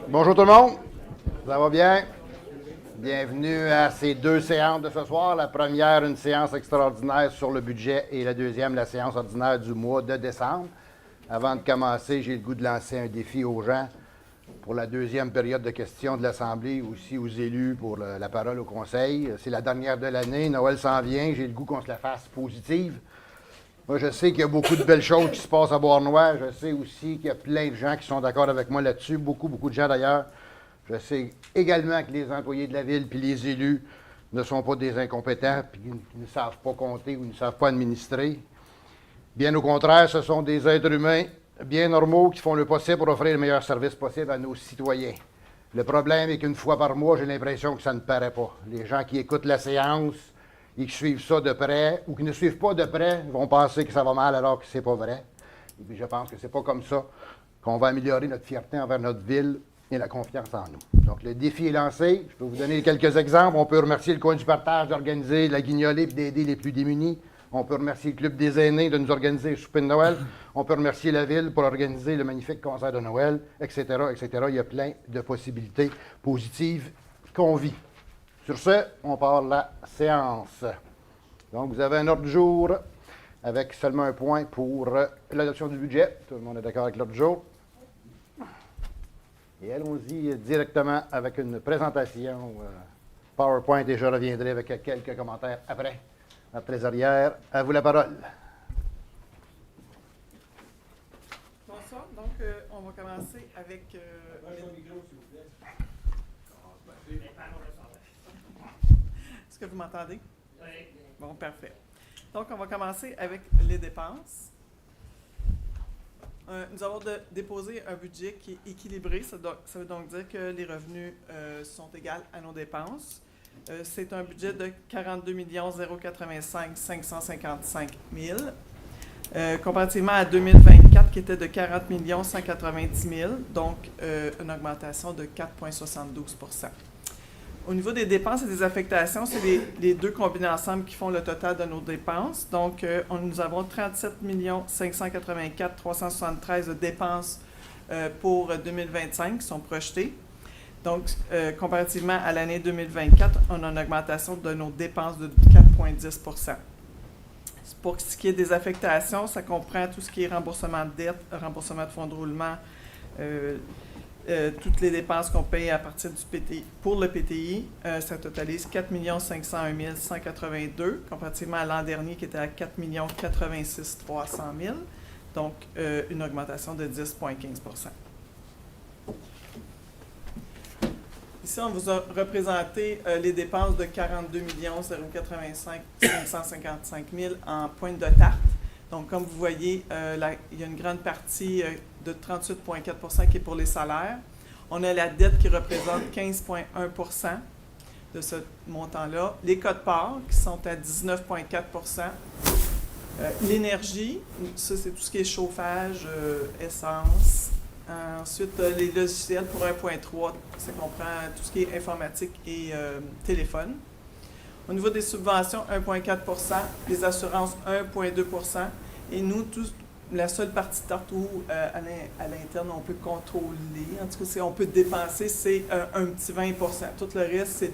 Bonjour tout le monde, ça va bien? Bienvenue à ces deux séances de ce soir. La première, une séance extraordinaire sur le budget et la deuxième, la séance ordinaire du mois de décembre. Avant de commencer, j'ai le goût de lancer un défi aux gens pour la deuxième période de questions de l'Assemblée, aussi aux élus pour la parole au Conseil. C'est la dernière de l'année, Noël s'en vient, j'ai le goût qu'on se la fasse positive. Moi, je sais qu'il y a beaucoup de belles choses qui se passent à Beauharnois. Je sais aussi qu'il y a plein de gens qui sont d'accord avec moi là-dessus. Beaucoup de gens d'ailleurs. Je sais également que les employés de la ville puis les élus ne sont pas des incompétents puis ne savent pas compter ou ne savent pas administrer. Bien au contraire, ce sont des êtres humains bien normaux qui font le possible pour offrir le meilleur service possible à nos citoyens. Le problème est qu'une fois par mois, j'ai l'impression que ça ne paraît pas. Les gens qui écoutent la séance et qui suivent ça de près, ou qui ne suivent pas de près, vont penser que ça va mal alors que c'est pas vrai. Et puis je pense que c'est pas comme ça qu'on va améliorer notre fierté envers notre ville et la confiance en nous. Donc le défi est lancé. Je peux vous donner quelques exemples. On peut remercier le coin du partage d'organiser la guignolée et d'aider les plus démunis. On peut remercier le Club des aînés de nous organiser le souper de Noël. On peut remercier la ville pour organiser le magnifique concert de Noël, etc., etc. Il y a plein de possibilités positives qu'on vit. Sur ce, on part la séance. Donc, vous avez un ordre du jour avec seulement un point pour l'adoption du budget. Tout le monde est d'accord avec l'ordre du jour. Et allons-y directement avec une présentation PowerPoint et je reviendrai avec quelques commentaires après. La trésorière, à vous la parole. Bonsoir. Donc, on va commencer avec... Est-ce que vous m'entendez? Oui. Bon, parfait. Donc, on va commencer avec les dépenses. Nous avons déposé un budget qui est équilibré. Ça veut donc dire que les revenus sont égaux à nos dépenses. C'est un budget de 42 085 555 000, comparativement à 2024 qui était de 40 190 000, donc une augmentation de 4,72 %. Au niveau des dépenses et des affectations, c'est les deux combinés ensemble qui font le total de nos dépenses. Donc, nous avons 37 584 373 de dépenses pour 2025 qui sont projetées. Donc, comparativement à l'année 2024, on a une augmentation de nos dépenses de 4,10 %. Pour ce qui est des affectations, ça comprend tout ce qui est remboursement de dette, remboursement de fonds de roulement, toutes les dépenses qu'on paye à partir du PTI. Pour le PTI, ça totalise 4 501 182, comparativement à l'an dernier qui était à 4 86 300 000, donc une augmentation de 10,15 %. Ici, on vous a représenté les dépenses de 42 085 555 000 en pointe de tarte. Donc, comme vous voyez, il y a une grande partie de 38,4 % qui est pour les salaires. On a la dette qui représente 15,1 % de ce montant-là. Les quotes-parts qui sont à 19,4 %. L'énergie, ça c'est tout ce qui est chauffage, essence. Ensuite, les logiciels pour 1,3 %, ça comprend tout ce qui est informatique et téléphone. Au niveau des subventions, 1,4 %, les assurances, 1,2 % et nous, la seule partie de tarte où à l'interne, on peut contrôler, en tout cas, on peut dépenser, c'est un petit 20 %. Tout le reste,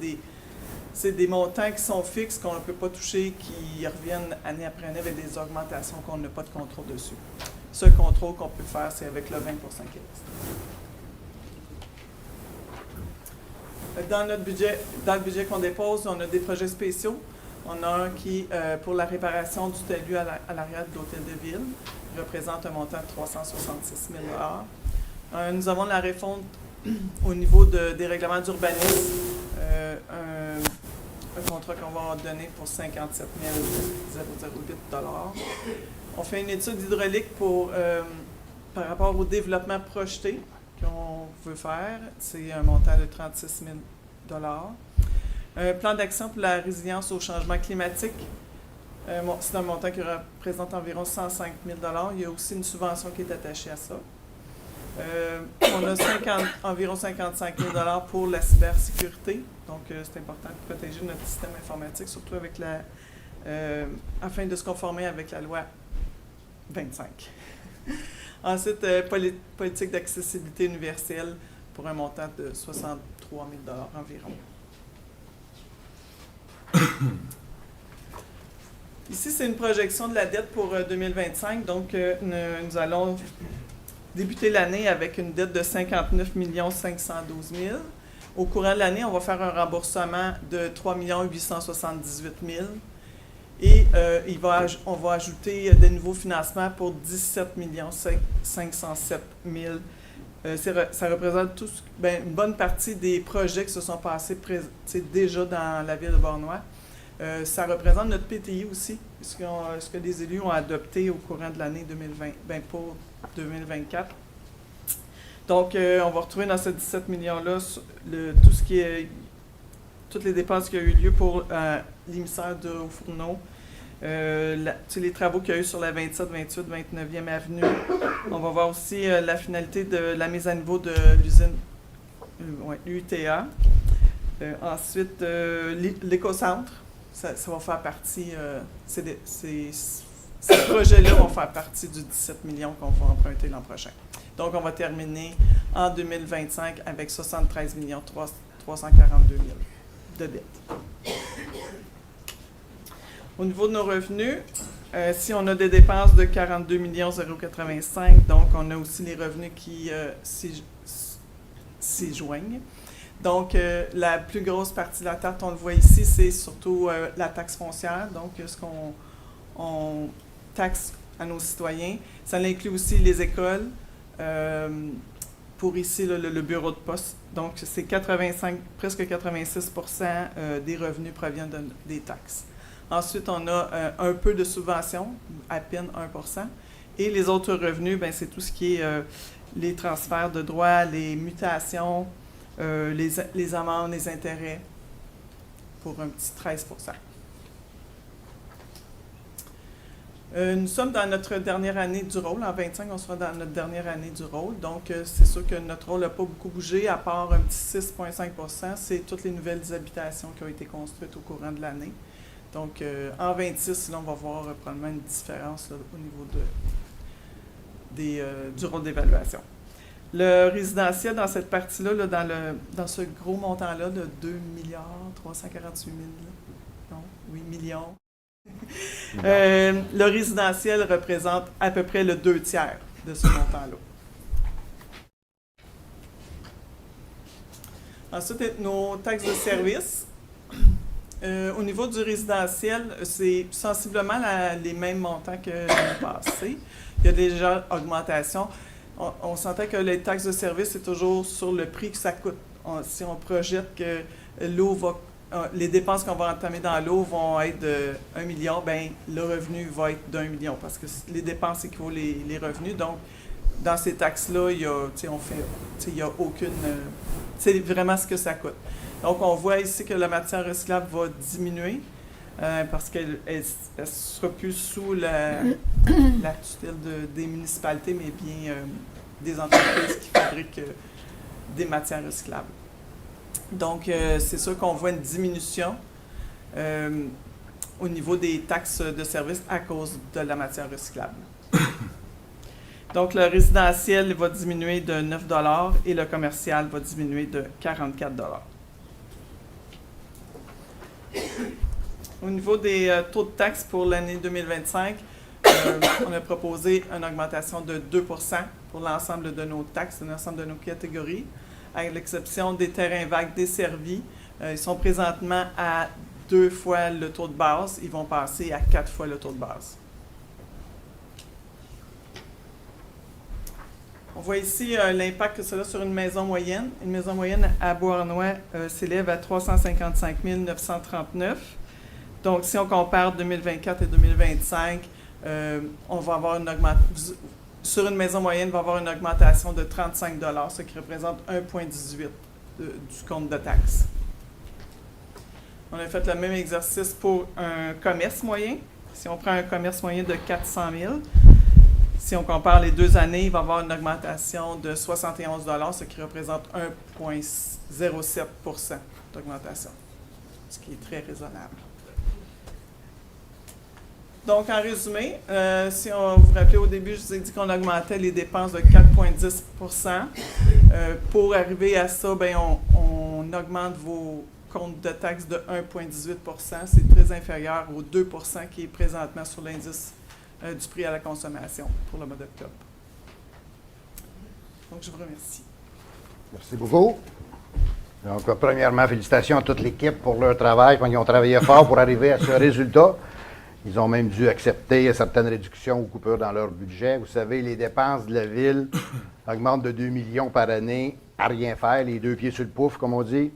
c'est des montants qui sont fixes, qu'on ne peut pas toucher, qui reviennent année après année avec des augmentations qu'on n'a pas de contrôle dessus. Le seul contrôle qu'on peut faire, c'est avec le 20 % qui reste. Dans le budget qu'on dépose, on a des projets spéciaux. On a un qui pour la réparation du talus à l'arrière de l'hôtel de ville, qui représente un montant de 366 000 Nous avons la refonte au niveau des règlements d'urbanisme, un contrat qu'on va donner pour 57 008 $. On fait une étude hydraulique par rapport au développement projeté qu'on veut faire. C'est un montant de 36 000 $. Un plan d'action pour la résilience au changement climatique. C'est un montant qui représente environ 105 000 $. Il y a aussi une subvention qui est attachée à ça. On a environ 55 000 $ pour la cybersécurité. Donc, c'est important de protéger notre système informatique, surtout avec afin de se conformer avec la loi 25. Ensuite, politique d'accessibilité universelle pour un montant de 63 000 environ. Ici, c'est une projection de la dette pour 2025. Donc, nous allons débuter l'année avec une dette de 59 512 000. Au courant de l'année, on va faire un remboursement de 3 878 000. Et on va ajouter des nouveaux financements pour 17 507 000. Ça représente une bonne partie des projets qui se sont passés déjà dans la ville de Beauharnois. Ça représente notre PTI aussi, ce que les élus ont adopté au courant de l'année 2020, pour 2024. Donc, on va retrouver dans ces 17 millions-là toutes les dépenses qui ont eu lieu pour l'émissaire de Haut-Fourneau, les travaux qu'il y a eu sur la 27, 28, 29e avenue. On va voir aussi la finalité de la mise à niveau de l'usine UTA. Ensuite, l'éco-centre, ça va faire partie, ces projets-là vont faire partie du 17 millions qu'on va emprunter l'an prochain. Donc, on va terminer en 2025 avec 73 342 000 de dette. Au niveau de nos revenus, si on a des dépenses de 42 085, donc on a aussi les revenus qui s'y joignent. Donc, la plus grosse partie de la tarte, on le voit ici, c'est surtout la taxe foncière, donc ce qu'on taxe à nos citoyens. Ça inclut aussi les écoles, pour ici le bureau de poste. Donc, c'est presque 86% des revenus proviennent des taxes. Ensuite, on a un peu de subvention, à peine 1%. Et les autres revenus, c'est tout ce qui est les transferts de droits, les mutations, les amendes, les intérêts, pour un petit 13%. Nous sommes dans notre dernière année du rôle. En 25, on sera dans notre dernière année du rôle. Donc, c'est sûr que notre rôle n'a pas beaucoup bougé, à part un petit 6,5 %. C'est toutes les nouvelles habitations qui ont été construites au courant de l'année. Donc, en 26, là, on va voir probablement une différence là, au niveau du rôle d'évaluation. Le résidentiel, dans cette partie-là, là, dans ce gros montant-là de 2 348 000, non, 8 millions, le résidentiel représente à peu près le 2/3 de ce montant-là. Ensuite, nos taxes de service. Au niveau du résidentiel, c'est sensiblement les mêmes montants que l'année passée. Il y a déjà augmentation. On sentait que les taxes de service, c'est toujours sur le prix que ça coûte. Si on projette que les dépenses qu'on va entamer dans l'eau vont être de 1 million, le revenu va être d'1 million parce que les dépenses équivaut les revenus. Donc, dans ces taxes-là, il y a aucune... c'est vraiment ce que ça coûte. Donc, on voit ici que la matière recyclable va diminuer parce qu'elle ne sera plus sous la tutelle des municipalités, mais bien des entreprises qui fabriquent des matières recyclables. Donc, c'est sûr qu'on voit une diminution au niveau des taxes de service à cause de la matière recyclable. Donc, le résidentiel va diminuer de 9 $ et le commercial va diminuer de 44 $. Au niveau des taux de taxes pour l'année 2025, on a proposé une augmentation de 2 % pour l'ensemble de nos taxes, l'ensemble de nos catégories, à l'exception des terrains vagues desservis. Ils sont présentement à 2 fois le taux de base. Ils vont passer à 4 fois le taux de base. On voit ici l'impact que cela a sur une maison moyenne. Une maison moyenne à Beauharnois s'élève à 355 939. Donc, si on compare 2024 et 2025, on va avoir sur une maison moyenne, on va avoir une augmentation de 35 $, ce qui représente 1,18 du compte de taxes. On a fait le même exercice pour un commerce moyen. Si on prend un commerce moyen de 400 000, si on compare les 2 années, il va y avoir une augmentation de 71 $, ce qui représente 1,07 % d'augmentation, ce qui est très raisonnable. Donc, en résumé, si vous vous rappelez au début, je vous ai dit qu'on augmentait les dépenses de 4,10 pour arriver à ça, bien, on augmente vos comptes de taxes de 1,18 c'est très inférieur au 2 qui est présentement sur l'indice du prix à la consommation pour le mois d'octobre. Donc, je vous remercie. Merci beaucoup. Donc, premièrement, félicitations à toute l'équipe pour leur travail. Ils ont travaillé fort pour arriver à ce résultat. Ils ont même dû accepter certaines réductions ou coupures dans leur budget. Vous savez, les dépenses de la ville augmentent de 2 millions par année à rien faire, les deux pieds sur le pouf, comme on dit,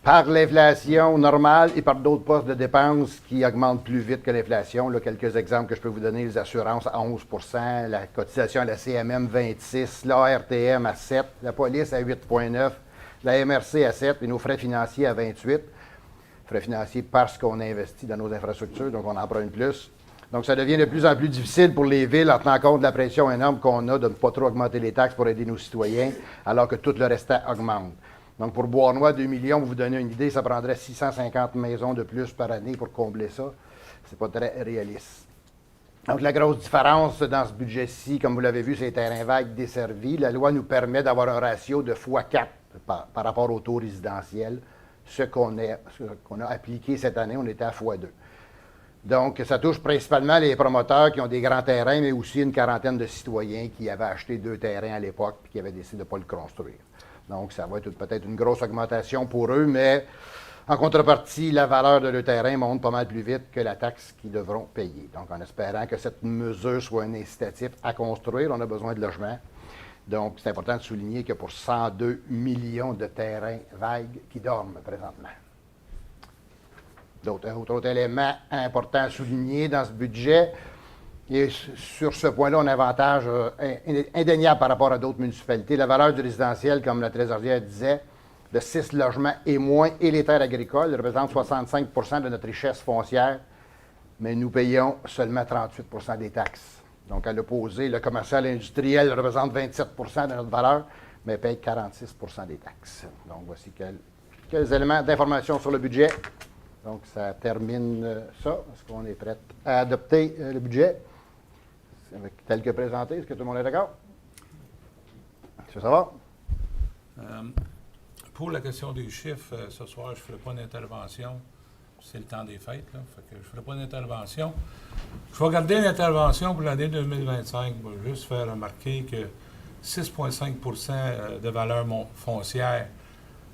par l'inflation normale et par d'autres postes de dépenses qui augmentent plus vite que l'inflation. Là, quelques exemples que je peux vous donner, les assurances à 11 % la cotisation à la CMM 26 l'ARTM à 7 la police à 8,9 la MRC à 7 et nos frais financiers à 28 frais financiers parce qu'on investit dans nos infrastructures, donc on emprunte plus. Donc, ça devient de plus en plus difficile pour les villes en tenant compte de la pression énorme qu'on a de ne pas trop augmenter les taxes pour aider nos citoyens, alors que tout le restant augmente. Donc, pour Bois-Noir, 2 millions, pour vous donner une idée, ça prendrait 650 maisons de plus par année pour combler ça. C'est pas très réaliste. Donc, la grosse différence dans ce budget-ci, comme vous l'avez vu, c'est les terrains vagues desservis. La loi nous permet d'avoir un ratio de x4 par rapport au taux résidentiel. Ce qu'on a appliqué cette année, on était à x2. Donc, ça touche principalement les promoteurs qui ont des grands terrains, mais aussi une quarantaine de citoyens qui avaient acheté 2 terrains à l'époque et qui avaient décidé de ne pas le construire. Donc, ça va être peut-être une grosse augmentation pour eux, mais en contrepartie, la valeur de leur terrain monte pas mal plus vite que la taxe qu'ils devront payer. Donc, en espérant que cette mesure soit un incitatif à construire, on a besoin de logements. Donc, c'est important de souligner qu'il y a pour 102 millions de terrains vagues qui dorment présentement. Autre élément important à souligner dans ce budget, et sur ce point-là, on a un avantage indéniable par rapport à d'autres municipalités. La valeur du résidentiel, comme la trésorière disait, de 6 logements et moins, et les terres agricoles représentent 65 de notre richesse foncière, mais nous payons seulement 38 des taxes. Donc, à l'opposé, le commercial industriel représente 27 de notre valeur, mais paye 46 des taxes. Donc, voici quelques éléments d'information sur le budget. Donc, ça termine ça. Est-ce qu'on est prêt à adopter le budget tel que présenté? Est-ce que tout le monde est d'accord? Est-ce que ça va? Pour la question des chiffres, ce soir, je ne ferai pas d'intervention. C'est le temps des fêtes, là. Fait que je ne ferai pas d'intervention. Je vais garder l'intervention pour l'année 2025. Je vais juste faire remarquer que 6,5 de valeur foncière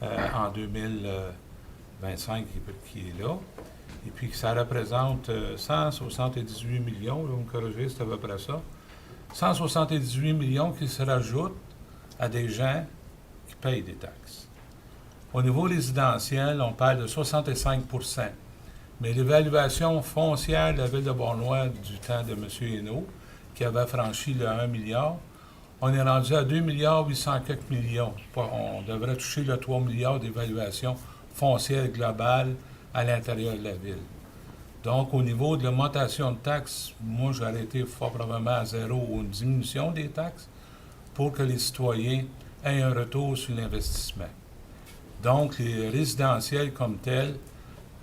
en 2025 qui est là. Et puis que ça représente 178 millions, vous me corrigez, c'est à peu près ça. 178 millions qui se rajoutent à des gens qui payent des taxes. Au niveau résidentiel, on parle de 65 %. Mais l'évaluation foncière de la ville de Bois-Noir du temps de M. Hainaut, qui avait franchi le 1 milliard, on est rendu à 2 milliards 800 quelques millions. On devrait toucher le 3 milliards d'évaluation foncière globale à l'intérieur de la ville. Donc, au niveau de l'augmentation de taxes, moi, j'aurais été fort probablement à zéro ou une diminution des taxes pour que les citoyens aient un retour sur l'investissement. Donc, les résidentiels comme tels,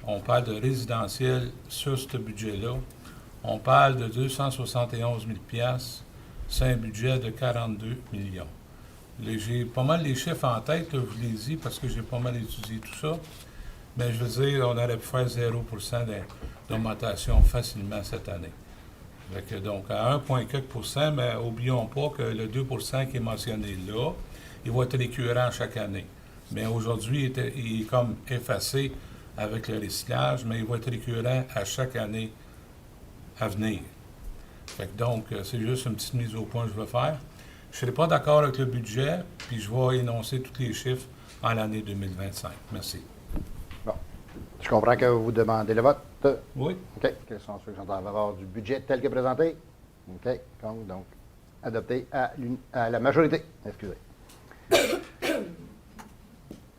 on parle de résidentiels sur ce budget-là, on parle de 271 000 $, c'est un budget de 42 millions. J'ai pas mal les chiffres en tête, là, je vous les dis parce que j'ai pas mal étudié tout ça, mais je veux dire, on aurait pu faire 0 % d'augmentation facilement cette année. Donc, à 1,4 %, mais n'oublions pas que le 2 % qui est mentionné là, il va être récurrent chaque année. Mais aujourd'hui, il est comme effacé avec le recyclage, mais il va être récurrent à chaque année à venir. Donc, c'est juste une petite mise au point que je veux faire. Je ne serai pas d'accord avec le budget, puis je vais énoncer tous les chiffres en l'année 2025. Merci. Bon. Je comprends que vous demandez le vote. Oui. OK. Quels sont ceux qui sont en faveur du budget tel que présenté? OK. Donc, adopté à la majorité. Excusez.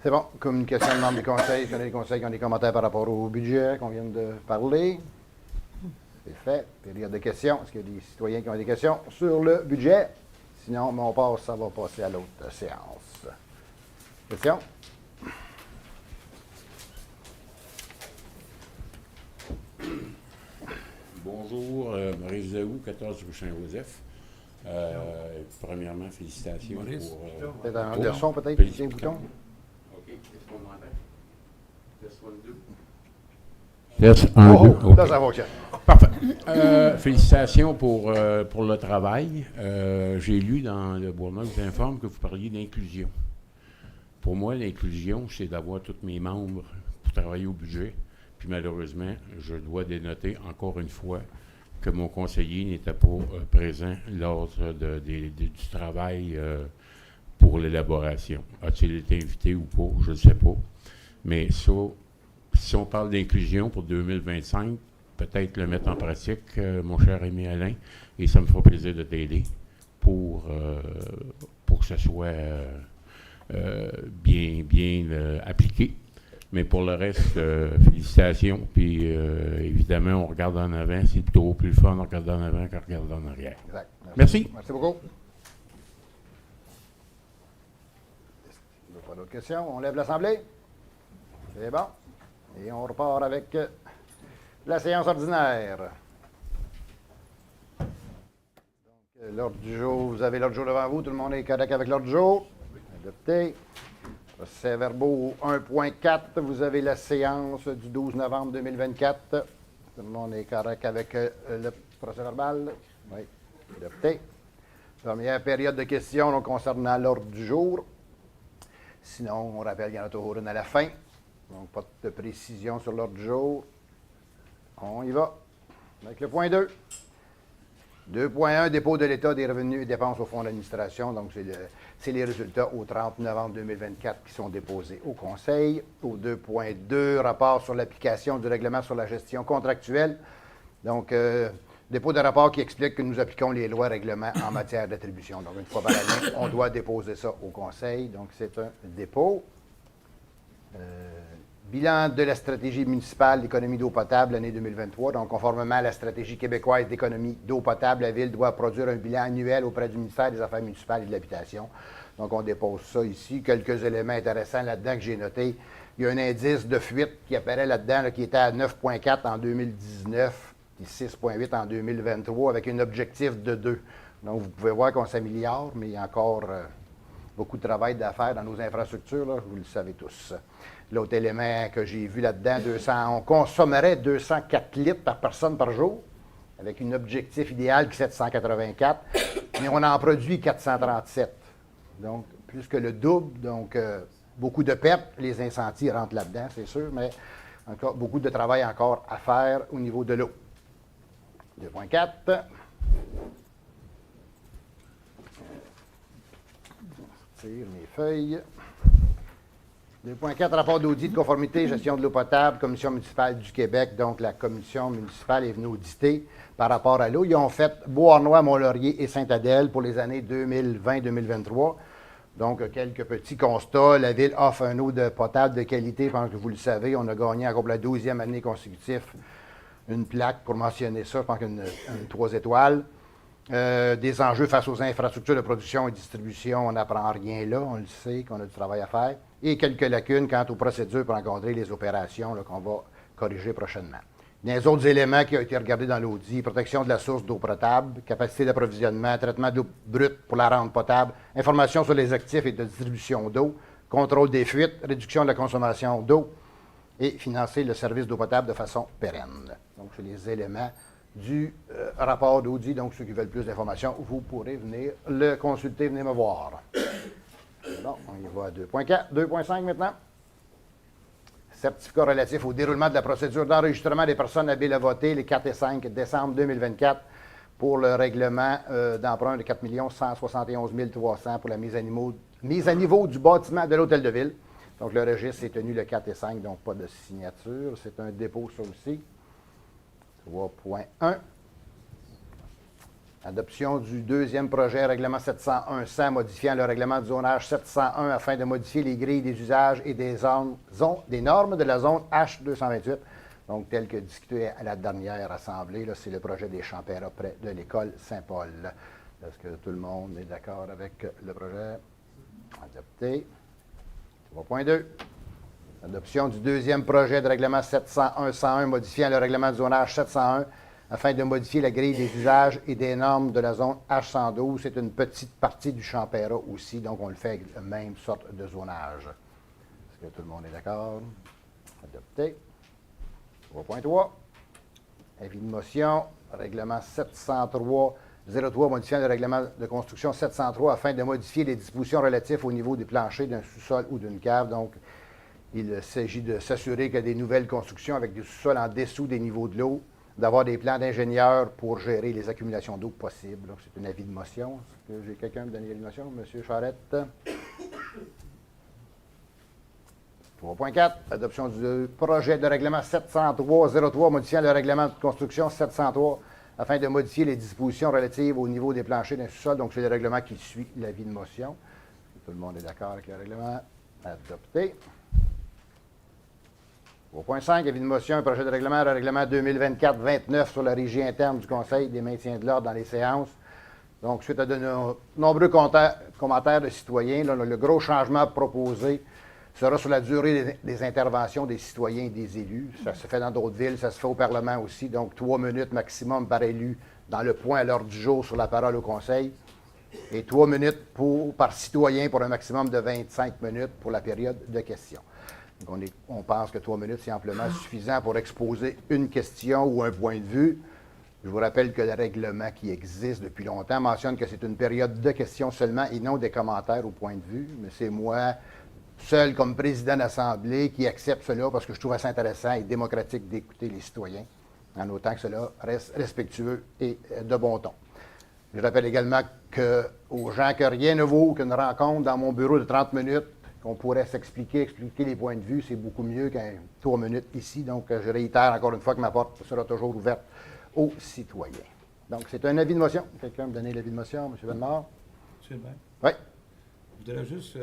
C'est bon. Communication de membres du conseil. Est-ce qu'il y a des conseils qui ont des commentaires par rapport au budget qu'on vient de parler? C'est fait. Période de questions. Est-ce qu'il y a des citoyens qui ont des questions sur le budget? Sinon, on passe, ça va passer à l'autre séance. Questions? Bonjour, Maurice Daou, 14 rue Saint-Joseph. Premièrement, félicitations Maurice. pour... Peut-être un de son, peut-être, Félicitations. des boutons. OK, est-ce qu'on m'entend? Test 1, 2. Test 1, Oh, 2. OK. là, ça fonctionne. Parfait. Félicitations pour le travail. J'ai lu dans le Bourneuf, je vous informe que vous parliez d'inclusion. Pour moi, l'inclusion, c'est d'avoir tous mes membres pour travailler au budget. Puis malheureusement, je dois dénoter encore une fois que mon conseiller n'était pas présent lors du travail pour l'élaboration. A-t-il été invité ou pas? Je ne sais pas. Mais ça, si on parle d'inclusion pour 2025, peut-être le mettre en pratique, mon cher ami Alain, et ça me fera plaisir de t'aider pour que ce soit bien appliqué. Mais pour le reste, félicitations. Puis évidemment, on regarde en avant. C'est plutôt plus le fun de regarder en avant que de regarder en arrière. Exact. Merci. Merci beaucoup. Pas d'autres questions? On lève l'Assemblée? C'est bon. Et on repart avec la séance ordinaire. Donc, l'ordre du jour, vous avez l'ordre du jour devant vous. Tout le monde est correct avec l'ordre du jour? Adopté. Procès-verbaux 1.4, vous avez la séance du 12 novembre 2024. Tout le monde est correct avec le procès-verbal? Oui. Adopté. Première période de questions donc, concernant l'ordre du jour. Sinon, on rappelle qu'il y en a toujours une à la fin. Donc, pas de précision sur l'ordre du jour. On y va. Avec le point 2. 2.1, dépôt de l'État des revenus et dépenses au fonds d'administration. Donc, c'est les résultats au 30 novembre 2024 qui sont déposés au Conseil. Au 2.2, rapport sur l'application du règlement sur la gestion contractuelle. Donc, dépôt de rapport qui explique que nous appliquons les lois et règlements en matière d'attribution. Donc, une fois par année, on doit déposer ça au Conseil. Donc, c'est un dépôt. Bilan de la stratégie municipale d'économie d'eau potable l'année 2023. Donc, conformément à la stratégie québécoise d'économie d'eau potable, la Ville doit produire un bilan annuel auprès du ministère des Affaires municipales et de l'Habitation. Donc, on dépose ça ici. Quelques éléments intéressants là-dedans que j'ai notés. Il y a un indice de fuite qui apparaît là-dedans, là, qui était à 9,4 en 2019 et 6,8 en 2023, avec un objectif de 2. Donc, vous pouvez voir qu'on s'améliore, mais il y a encore beaucoup de travail d'affaires dans nos infrastructures, là, vous le savez tous. L'autre élément que j'ai vu là-dedans, on consommerait 204 litres par personne par jour, avec un objectif idéal qui est 784, mais on en produit 437. Donc, plus que le double. Donc, beaucoup de PEP, les incendies rentrent là-dedans, c'est sûr, mais encore beaucoup de travail encore à faire au niveau de l'eau. 2.4. Tire mes feuilles. 2.4, rapport d'audit de conformité, gestion de l'eau potable, Commission municipale du Québec. Donc, la Commission municipale est venue auditer par rapport à l'eau. Ils ont fait Beauharnois, Mont-Laurier et Sainte-Adèle pour les années 2020-2023. Donc, quelques petits constats. La Ville offre un eau potable de qualité. Je pense que vous le savez. On a gagné encore pour la 12e année consécutive une plaque pour mentionner ça. Je pense qu'une 3 étoiles. Des enjeux face aux infrastructures de production et distribution, on n'apprend rien là, on le sait qu'on a du travail à faire. Et quelques lacunes quant aux procédures pour encadrer les opérations là, qu'on va corriger prochainement. Les autres éléments qui ont été regardés dans l'audit, protection de la source d'eau potable, capacité d'approvisionnement, traitement d'eau brute pour la rendre potable, information sur les actifs et de distribution d'eau, contrôle des fuites, réduction de la consommation d'eau et financer le service d'eau potable de façon pérenne. Donc, c'est les éléments du rapport d'audit. Donc, ceux qui veulent plus d'informations, vous pourrez venir le consulter, venez me voir. Bon, on y va à 2.4. 2.5 maintenant. Certificat relatif au déroulement de la procédure d'enregistrement des personnes habiles à voter les 4 et 5 décembre 2024 pour le règlement d'emprunt de 4 171 300 pour la mise à niveau du bâtiment de l'Hôtel de Ville. Donc, le registre s'est tenu le 4 et 5, donc pas de signature. C'est un dépôt, ça aussi. 3.1. Adoption du deuxième projet règlement 701-100 modifiant le règlement du zonage 701 afin de modifier les grilles des usages et des normes de la zone H228. Donc, tel que discuté à la dernière assemblée, là, c'est le projet des Champéras près de l'école Saint-Paul. Est-ce que tout le monde est d'accord avec le projet? Adopté. 3.2. Adoption du deuxième projet de règlement 701-101 modifiant le règlement du zonage 701 afin de modifier la grille des usages et des normes de la zone H112. C'est une petite partie du Champéra aussi, donc on le fait avec la même sorte de zonage. Est-ce que tout le monde est d'accord? Adopté. 3.3. Avis de motion, règlement 703-03, modifiant le règlement de construction 703 afin de modifier les dispositions relatives au niveau du plancher d'un sous-sol ou d'une cave. Donc, il s'agit de s'assurer que des nouvelles constructions avec des sous-sols en dessous des niveaux de l'eau, d'avoir des plans d'ingénieurs pour gérer les accumulations d'eau possibles. Donc, c'est un avis de motion. Est-ce que j'ai quelqu'un me donner l'avis de motion? M. Charette. 3.4, adoption du projet de règlement 703-03, modifiant le règlement de construction 703 afin de modifier les dispositions relatives au niveau des planchers d'un sous-sol. Donc, c'est le règlement qui suit l'avis de motion. Tout le monde est d'accord avec le règlement? Adopté. 3.5, avis de motion, projet de règlement, le règlement 2024-29 sur la régie interne du Conseil des maintiens de l'ordre dans les séances. Donc, suite à de nombreux commentaires de citoyens, là, le gros changement proposé sera sur la durée des interventions des citoyens et des élus. Ça se fait dans d'autres villes, ça se fait au Parlement aussi. Donc, 3 minutes maximum par élu dans le point à l'ordre du jour sur la parole au Conseil. Et 3 minutes par citoyen pour un maximum de 25 minutes pour la période de questions. Donc, on pense que 3 minutes, c'est amplement suffisant pour exposer une question ou un point de vue. Je vous rappelle que le règlement qui existe depuis longtemps mentionne que c'est une période de questions seulement et non des commentaires ou points de vue. Mais c'est moi, seul comme président d'Assemblée, qui accepte cela parce que je trouve assez intéressant et démocratique d'écouter les citoyens, en autant que cela reste respectueux et de bon ton. Je rappelle également aux gens que rien ne vaut qu'une rencontre dans mon bureau de 30 minutes, qu'on pourrait expliquer les points de vue, c'est beaucoup mieux qu'un 3 minutes ici. Donc, je réitère encore une fois que ma porte sera toujours ouverte aux citoyens. Donc, c'est un avis de motion. Quelqu'un me donner l'avis de motion, M. Bellemare? C'est bien. Oui. Je voudrais juste,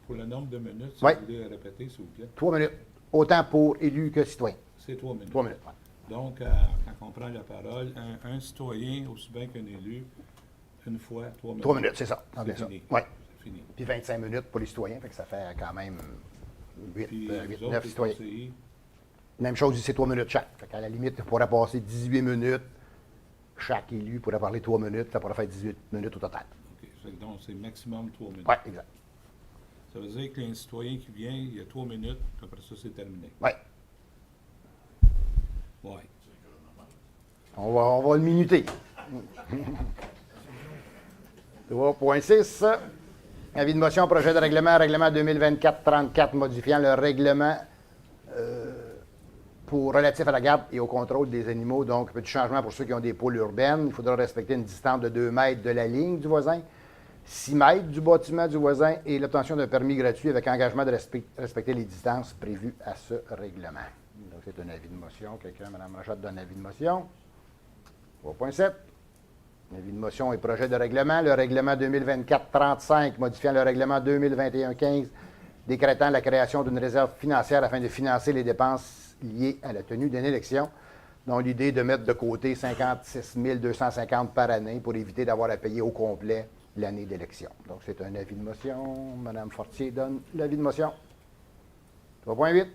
pour le nombre de minutes, si Oui. vous voulez répéter, s'il vous plaît. 3 minutes. Autant pour élus que citoyens. C'est 3 minutes. 3 minutes, oui. Donc, quand on prend la parole, un citoyen, aussi bien qu'un élu, une fois, 3 minutes. 3 minutes, c'est ça. C'est C'est ça. fini. Oui. C'est fini. Puis 25 minutes pour les citoyens, fait que ça fait quand même 8, Puis, 8 vous autres, 9 les citoyens. conseillers, Même chose, c'est 3 minutes chaque. Fait qu'à la limite, on pourrait passer 18 minutes. Chaque élu pourrait parler 3 minutes, ça pourrait faire 18 minutes au total. OK. Donc, c'est maximum 3 minutes. Oui, exact. Ça veut dire qu'un citoyen qui vient, il y a 3 minutes, puis après ça, c'est terminé. Oui. Oui. On va le minuter. 3.6. Avis de motion, projet de règlement 2024-34, modifiant le règlement relatif à la garde et au contrôle des animaux. Donc, petit changement pour ceux qui ont des pôles urbaines. Il faudra respecter une distance de 2 mètres de la ligne du voisin, 6 mètres du bâtiment du voisin et l'obtention d'un permis gratuit avec engagement de respecter les distances prévues à ce règlement. Donc, c'est un avis de motion. Quelqu'un, Mme Rochette, donne un avis de motion. 3.7. Avis de motion et projet de règlement. Le règlement 2024-35, modifiant le règlement 2021-15, décrétant la création d'une réserve financière afin de financer les dépenses liées à la tenue d'une élection, dont l'idée est de mettre de côté 56 250 par année pour éviter d'avoir à payer au complet l'année d'élection. Donc, c'est un avis de motion. Mme Fortier donne l'avis de motion. 3.8.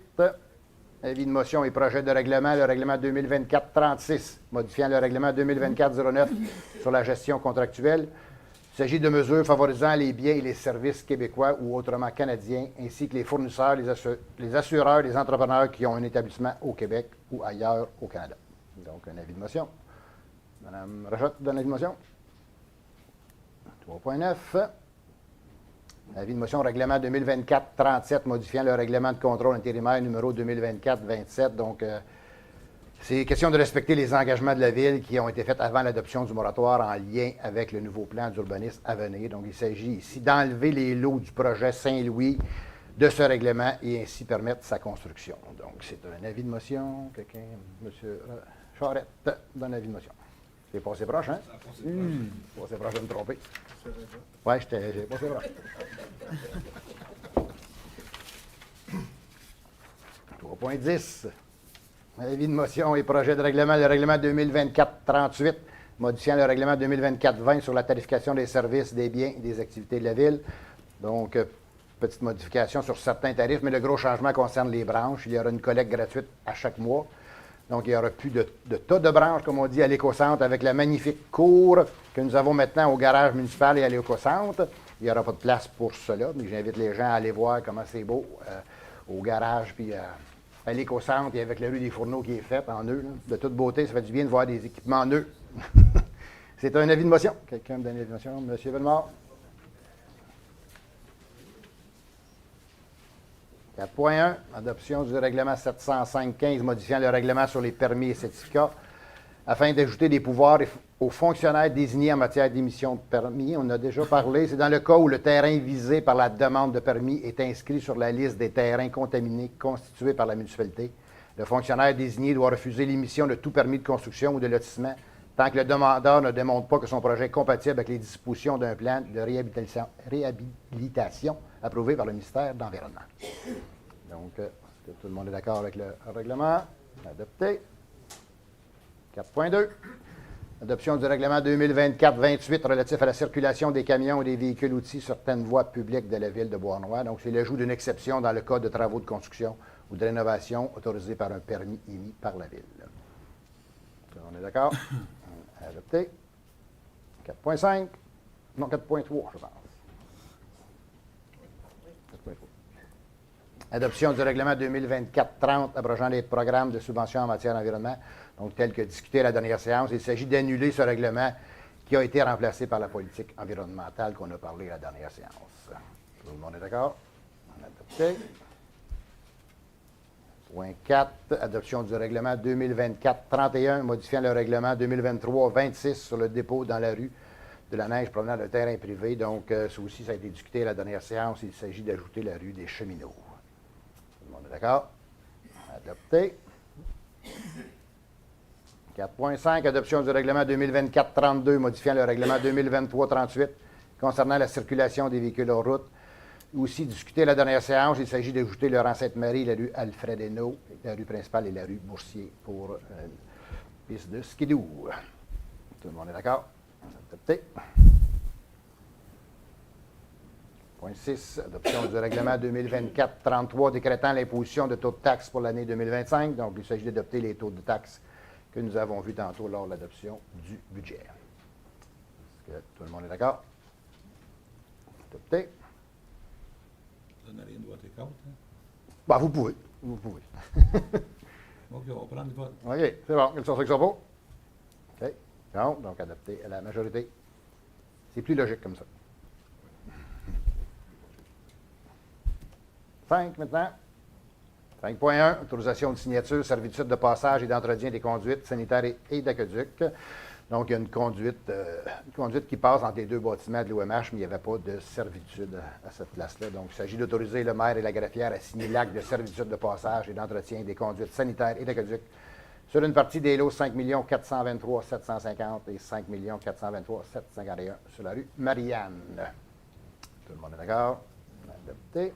Avis de motion et projet de règlement, le règlement 2024-36, modifiant le règlement 2024-09 sur la gestion contractuelle. Il s'agit de mesures favorisant les biens et les services québécois ou autrement canadiens, ainsi que les fournisseurs, les assureurs, les entrepreneurs qui ont un établissement au Québec ou ailleurs au Canada. Donc, un avis de motion. Mme Rochette donne l'avis de motion. 3.9. Avis de motion règlement 2024-37, modifiant le règlement de contrôle intérimaire numéro 2024-27. Donc, c'est question de respecter les engagements de la Ville qui ont été faits avant l'adoption du moratoire en lien avec le nouveau plan d'urbanisme à venir. Donc, il s'agit ici d'enlever les lots du projet Saint-Louis de ce règlement et ainsi permettre sa construction. Donc, c'est un avis de motion. Quelqu'un, M. Charette, donne l'avis de motion. J'ai passé proche, hein? Passé proche de me tromper. Oui, j'ai passé proche. 3.10. Avis de motion et projet de règlement, le règlement 2024-38, modifiant le règlement 2024-20 sur la tarification des services, des biens et des activités de la Ville. Donc, petite modification sur certains tarifs, mais le gros changement concerne les branches. Il y aura une collecte gratuite à chaque mois. Donc, il n'y aura plus de tas de branches, comme on dit, à l'éco-centre, avec la magnifique cour que nous avons maintenant au garage municipal et à l'éco-centre. Il n'y aura pas de place pour cela, mais j'invite les gens à aller voir comment c'est beau au garage, puis à l'éco-centre, et avec la rue des Fourneaux qui est faite en nœuds. De toute beauté, ça fait du bien de voir des équipements en nœuds. C'est un avis de motion. Quelqu'un me donne un avis de motion? M. Bellemare? 4.1, adoption du règlement 705-15 modifiant le règlement sur les permis et certificats afin d'ajouter des pouvoirs aux fonctionnaires désignés en matière d'émission de permis. On a déjà parlé. C'est dans le cas où le terrain visé par la demande de permis est inscrit sur la liste des terrains contaminés constitués par la municipalité. Le fonctionnaire désigné doit refuser l'émission de tout permis de construction ou de lotissement tant que le demandeur ne démontre pas que son projet est compatible avec les dispositions d'un plan de réhabilitation approuvé par le ministère de l'Environnement. Donc, est-ce que tout le monde est d'accord avec le règlement? Adopté. 4.2. Adoption du règlement 2024-28 relatif à la circulation des camions et des véhicules-outils sur certaines voies publiques de la ville de Beauharnois. Donc, c'est l'ajout d'une exception dans le cas de travaux de construction ou de rénovation autorisés par un permis émis par la ville. On est d'accord? Adopté. 4.5. Non, 4.3, je pense. 4.3. Adoption du règlement 2024-30 abrogeant les programmes de subvention en matière d'environnement, donc tel que discuté à la dernière séance. Il s'agit d'annuler ce règlement qui a été remplacé par la politique environnementale qu'on a parlé à la dernière séance. Tout le monde est d'accord? Adopté. Point 4, adoption du règlement 2024-31, modifiant le règlement 2023-26 sur le dépôt dans la rue de la neige provenant d'un terrain privé. Donc, ça aussi, ça a été discuté à la dernière séance. Il s'agit d'ajouter la rue des Cheminots. Tout le monde est d'accord? Adopté. 4.5, adoption du règlement 2024-32, modifiant le règlement 2023-38 concernant la circulation des véhicules en route. Aussi discuté à la dernière séance, il s'agit d'ajouter le rang Sainte-Marie, la rue Alfred Hainaut, la rue principale et la rue Boursier pour une piste de skidoo. Tout le monde est d'accord? Adopté. Point 6, adoption du règlement 2024-33 décrétant l'imposition de taux de taxes pour l'année 2025. Donc, il s'agit d'adopter les taux de taxes que nous avons vus tantôt lors de l'adoption du budget. Est-ce que tout le monde est d'accord? Adopté. Vous n'avez rien de voter contre, hein? Ben, vous pouvez. Vous pouvez. OK, on va prendre le vote. OK, c'est bon. Quels sont ceux qui sont pour? OK. Non, donc adopté à la majorité. C'est plus logique comme ça. 5 maintenant. 5.1, autorisation de signature, servitude de passage et d'entretien des conduites sanitaires et d'aqueduc. Donc, il y a une conduite qui passe entre les deux bâtiments de l'OMH, mais il n'y avait pas de servitude à cette place-là. Donc, il s'agit d'autoriser le maire et la greffière à signer l'acte de servitude de passage et d'entretien des conduites sanitaires et d'aqueduc sur une partie des lots 5 423 750 et 5 423 751 sur la rue Marianne. Tout le monde est d'accord? Adopté.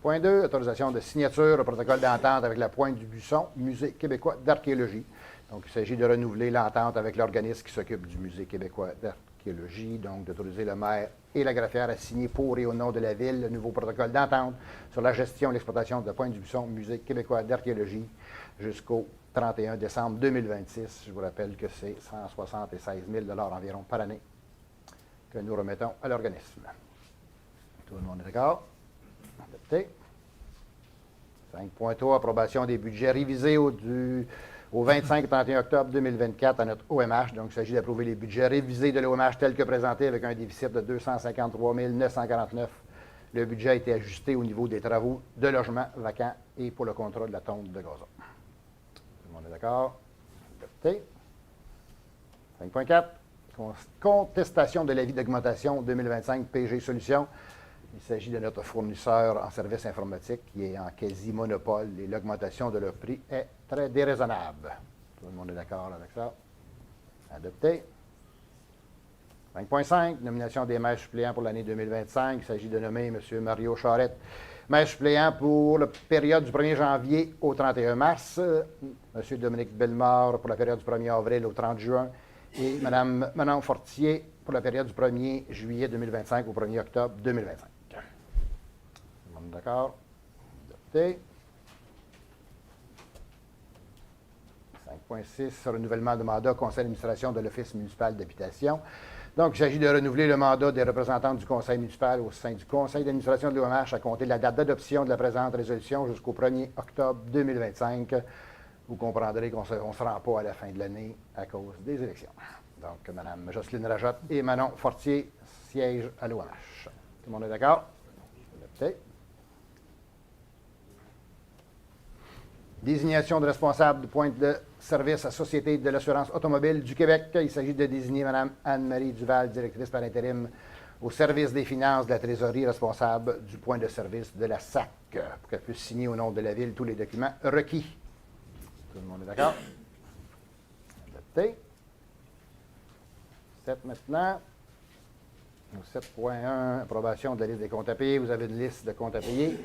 5.2, autorisation de signature au protocole d'entente avec la Pointe du Buisson, Musée québécois d'archéologie. Donc, il s'agit de renouveler l'entente avec l'organisme qui s'occupe du Musée québécois d'archéologie, donc d'autoriser le maire et la greffière à signer pour et au nom de la Ville le nouveau protocole d'entente sur la gestion et l'exploitation de la Pointe du Buisson, Musée québécois d'archéologie, jusqu'au 31 décembre 2026. Je vous rappelle que c'est 176 000 environ par année que nous remettons à l'organisme. Tout le monde est d'accord? Adopté. 5.3, approbation des budgets révisés au 25 et 31 octobre 2024 à notre OMH. Donc, il s'agit d'approuver les budgets révisés de l'OMH tels que présentés avec un déficit de 253 949. Le budget a été ajusté au niveau des travaux de logement vacants et pour le contrat de la tonte de gazon. Tout le monde est d'accord? Adopté. 5.4, contestation de l'avis d'augmentation 2025 PG Solutions. Il s'agit de notre fournisseur en services informatiques qui est en quasi-monopole et l'augmentation de leur prix est très déraisonnable. Tout le monde est d'accord avec ça? Adopté. 5.5, nomination des maires suppléants pour l'année 2025. Il s'agit de nommer M. Mario Charette, maire suppléant pour la période du 1er janvier au 31 mars, M. Dominique Bellemare pour la période du 1er avril au 30 juin et Mme Manon Fortier pour la période du 1er juillet 2025 au 1er octobre 2025. Tout le monde d'accord? Adopté. 7.6, renouvellement de mandat, conseil d'administration de l'Office municipal d'habitation. Donc, il s'agit de renouveler le mandat des représentants du conseil municipal au sein du conseil d'administration de l'OMH à compter de la date d'adoption de la présente résolution jusqu'au 1er octobre 2025. Vous comprendrez qu'on ne se rend pas à la fin de l'année à cause des élections. Donc, Mme Jocelyne Rajotte et Manon Fortier siègent à l'OMH. Tout le monde est d'accord? Adopté. Désignation de responsable du point de service à Société de l'assurance automobile du Québec. Il s'agit de désigner Mme Anne-Marie Duval, directrice par intérim au service des finances de la trésorerie, responsable du point de service de la SAC, pour qu'elle puisse signer au nom de la Ville tous les documents requis. Tout le monde est d'accord? Adopté. 7 maintenant. 7.1, approbation de la liste des comptes à payer. Vous avez une liste de comptes à payer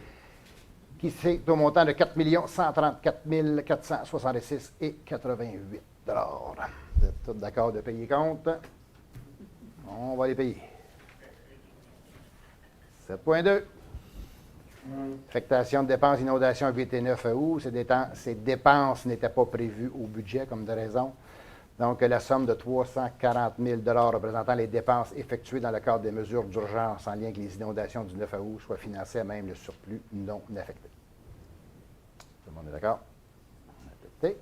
qui est au montant de 4 134 466,88 $. Vous êtes tous d'accord de payer compte? On va les payer. 7.2. Affectation de dépenses, inondation 8 et 9 août. Ces dépenses n'étaient pas prévues au budget, comme de raison. Donc, la somme de 340 000 $ représentant les dépenses effectuées dans le cadre des mesures d'urgence en lien avec les inondations du 9 août soit financée à même le surplus non affecté. Tout le monde est d'accord? Adopté.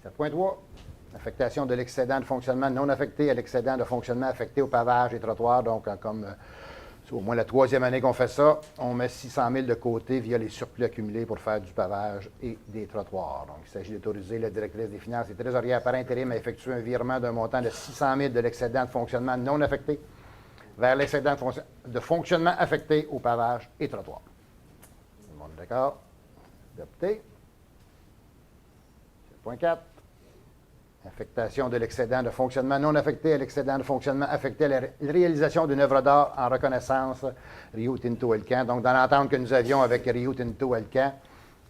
7.3. Affectation de l'excédent de fonctionnement non affecté à l'excédent de fonctionnement affecté au pavage et trottoirs. Donc, comme c'est au moins la 3e année qu'on fait ça, on met 600 000 de côté via les surplus accumulés pour faire du pavage et des trottoirs. Donc, il s'agit d'autoriser la directrice des finances et trésorière par intérim à effectuer un virement d'un montant de 600 000 de l'excédent de fonctionnement non affecté vers l'excédent de fonctionnement affecté au pavage et trottoirs. Tout le monde est d'accord? Adopté. 7.4. Affectation de l'excédent de fonctionnement non affecté à l'excédent de fonctionnement affecté à la réalisation d'une œuvre d'art en reconnaissance Rio Tinto Alcan. Donc, dans l'entente que nous avions avec Rio Tinto Alcan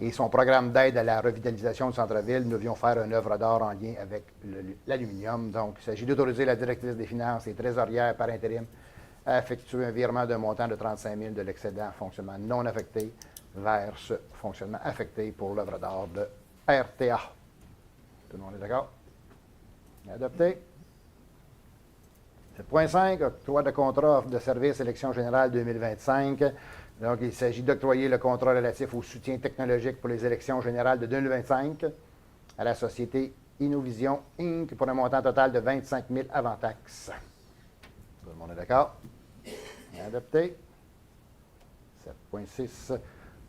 et son programme d'aide à la revitalisation du centre-ville, nous devions faire une œuvre d'art en lien avec l'aluminium. Donc, il s'agit d'autoriser la directrice des finances et trésorière par intérim à effectuer un virement d'un montant de 35 000 de l'excédent fonctionnement non affecté vers ce fonctionnement affecté pour l'œuvre d'art de RTA. Tout le monde est d'accord? Adopté. 7.5, octroi de contrat de service élection générale 2025. Donc, il s'agit d'octroyer le contrat relatif au soutien technologique pour les élections générales de 2025 à la société Innovision Inc. pour un montant total de 25 000 avant taxes. Tout le monde est d'accord? Adopté. 7.6.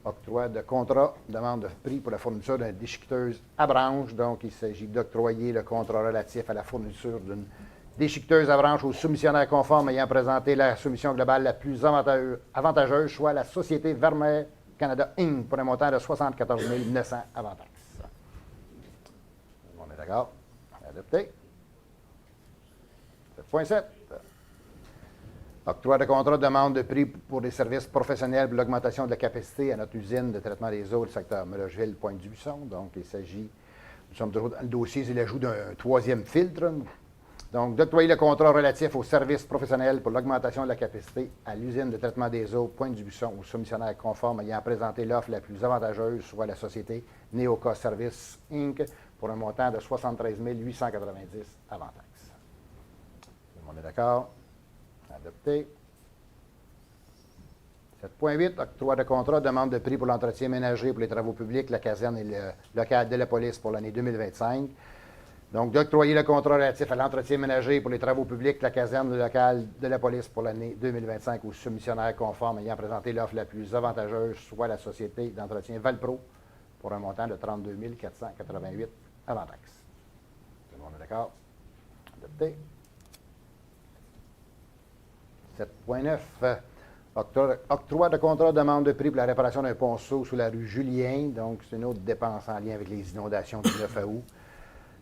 Octroi de contrat, demande de prix pour la fourniture d'une déchiqueteuse à branches. Donc, il s'agit d'octroyer le contrat relatif à la fourniture d'une déchiqueteuse à branches aux soumissionnaires conformes ayant présenté la soumission globale la plus avantageuse, soit la société Vermeer Canada Inc. pour un montant de 74 900 avant taxes. On est d'accord? Adopté. 7.7. Octroi de contrat, demande de prix pour des services professionnels pour l'augmentation de la capacité à notre usine de traitement des eaux du secteur Melogeville, Pointe-du-Buisson. Donc, il s'agit, nous sommes toujours dans le dossier, c'est l'ajout d'un 3e filtre. Donc, d'octroyer le contrat relatif aux services professionnels pour l'augmentation de la capacité à l'usine de traitement des eaux Pointe-du-Buisson aux soumissionnaires conformes ayant présenté l'offre la plus avantageuse, soit la société Neoca Service Inc. pour un montant de 73 890 avant taxes. Tout le monde est d'accord? Adopté. 7.8, octroi de contrat, demande de prix pour l'entretien ménager pour les travaux publics, la caserne et le local de la police pour l'année 2025. Donc, d'octroyer le contrat relatif à l'entretien ménager pour les travaux publics, la caserne et le local de la police pour l'année 2025 aux soumissionnaires conformes ayant présenté l'offre la plus avantageuse, soit la société d'entretien Valpro, pour un montant de 32 488 avant taxe. Tout le monde est d'accord? Adopté. 7.9, octroi de contrat, demande de prix pour la réparation d'un ponceau sous la rue Julien. Donc, c'est une autre dépense en lien avec les inondations du 9 août.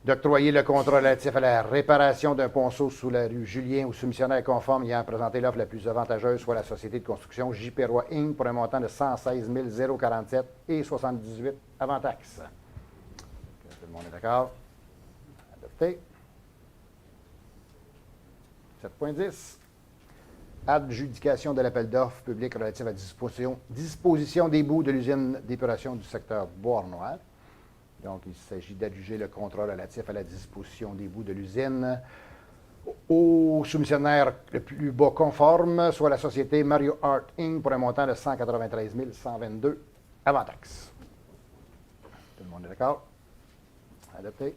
D'octroyer le contrat relatif à la réparation d'un ponceau sous la rue Julien aux soumissionnaires conformes ayant présenté l'offre la plus avantageuse, soit la société de construction J.P. Roy Inc. pour un montant de 116 047 et 78 avant taxes. Tout le monde est d'accord? Adopté. 7.10. Adjudication de l'appel d'offres public relatif à disposition des bouts de l'usine d'épuration du secteur Bois-Noir. Donc, il s'agit d'adjuger le contrat relatif à la disposition des bouts de l'usine au soumissionnaire le plus bas conforme, soit la société Mario Art Inc. pour un montant de 193 122 avant taxe. Tout le monde est d'accord? Adopté.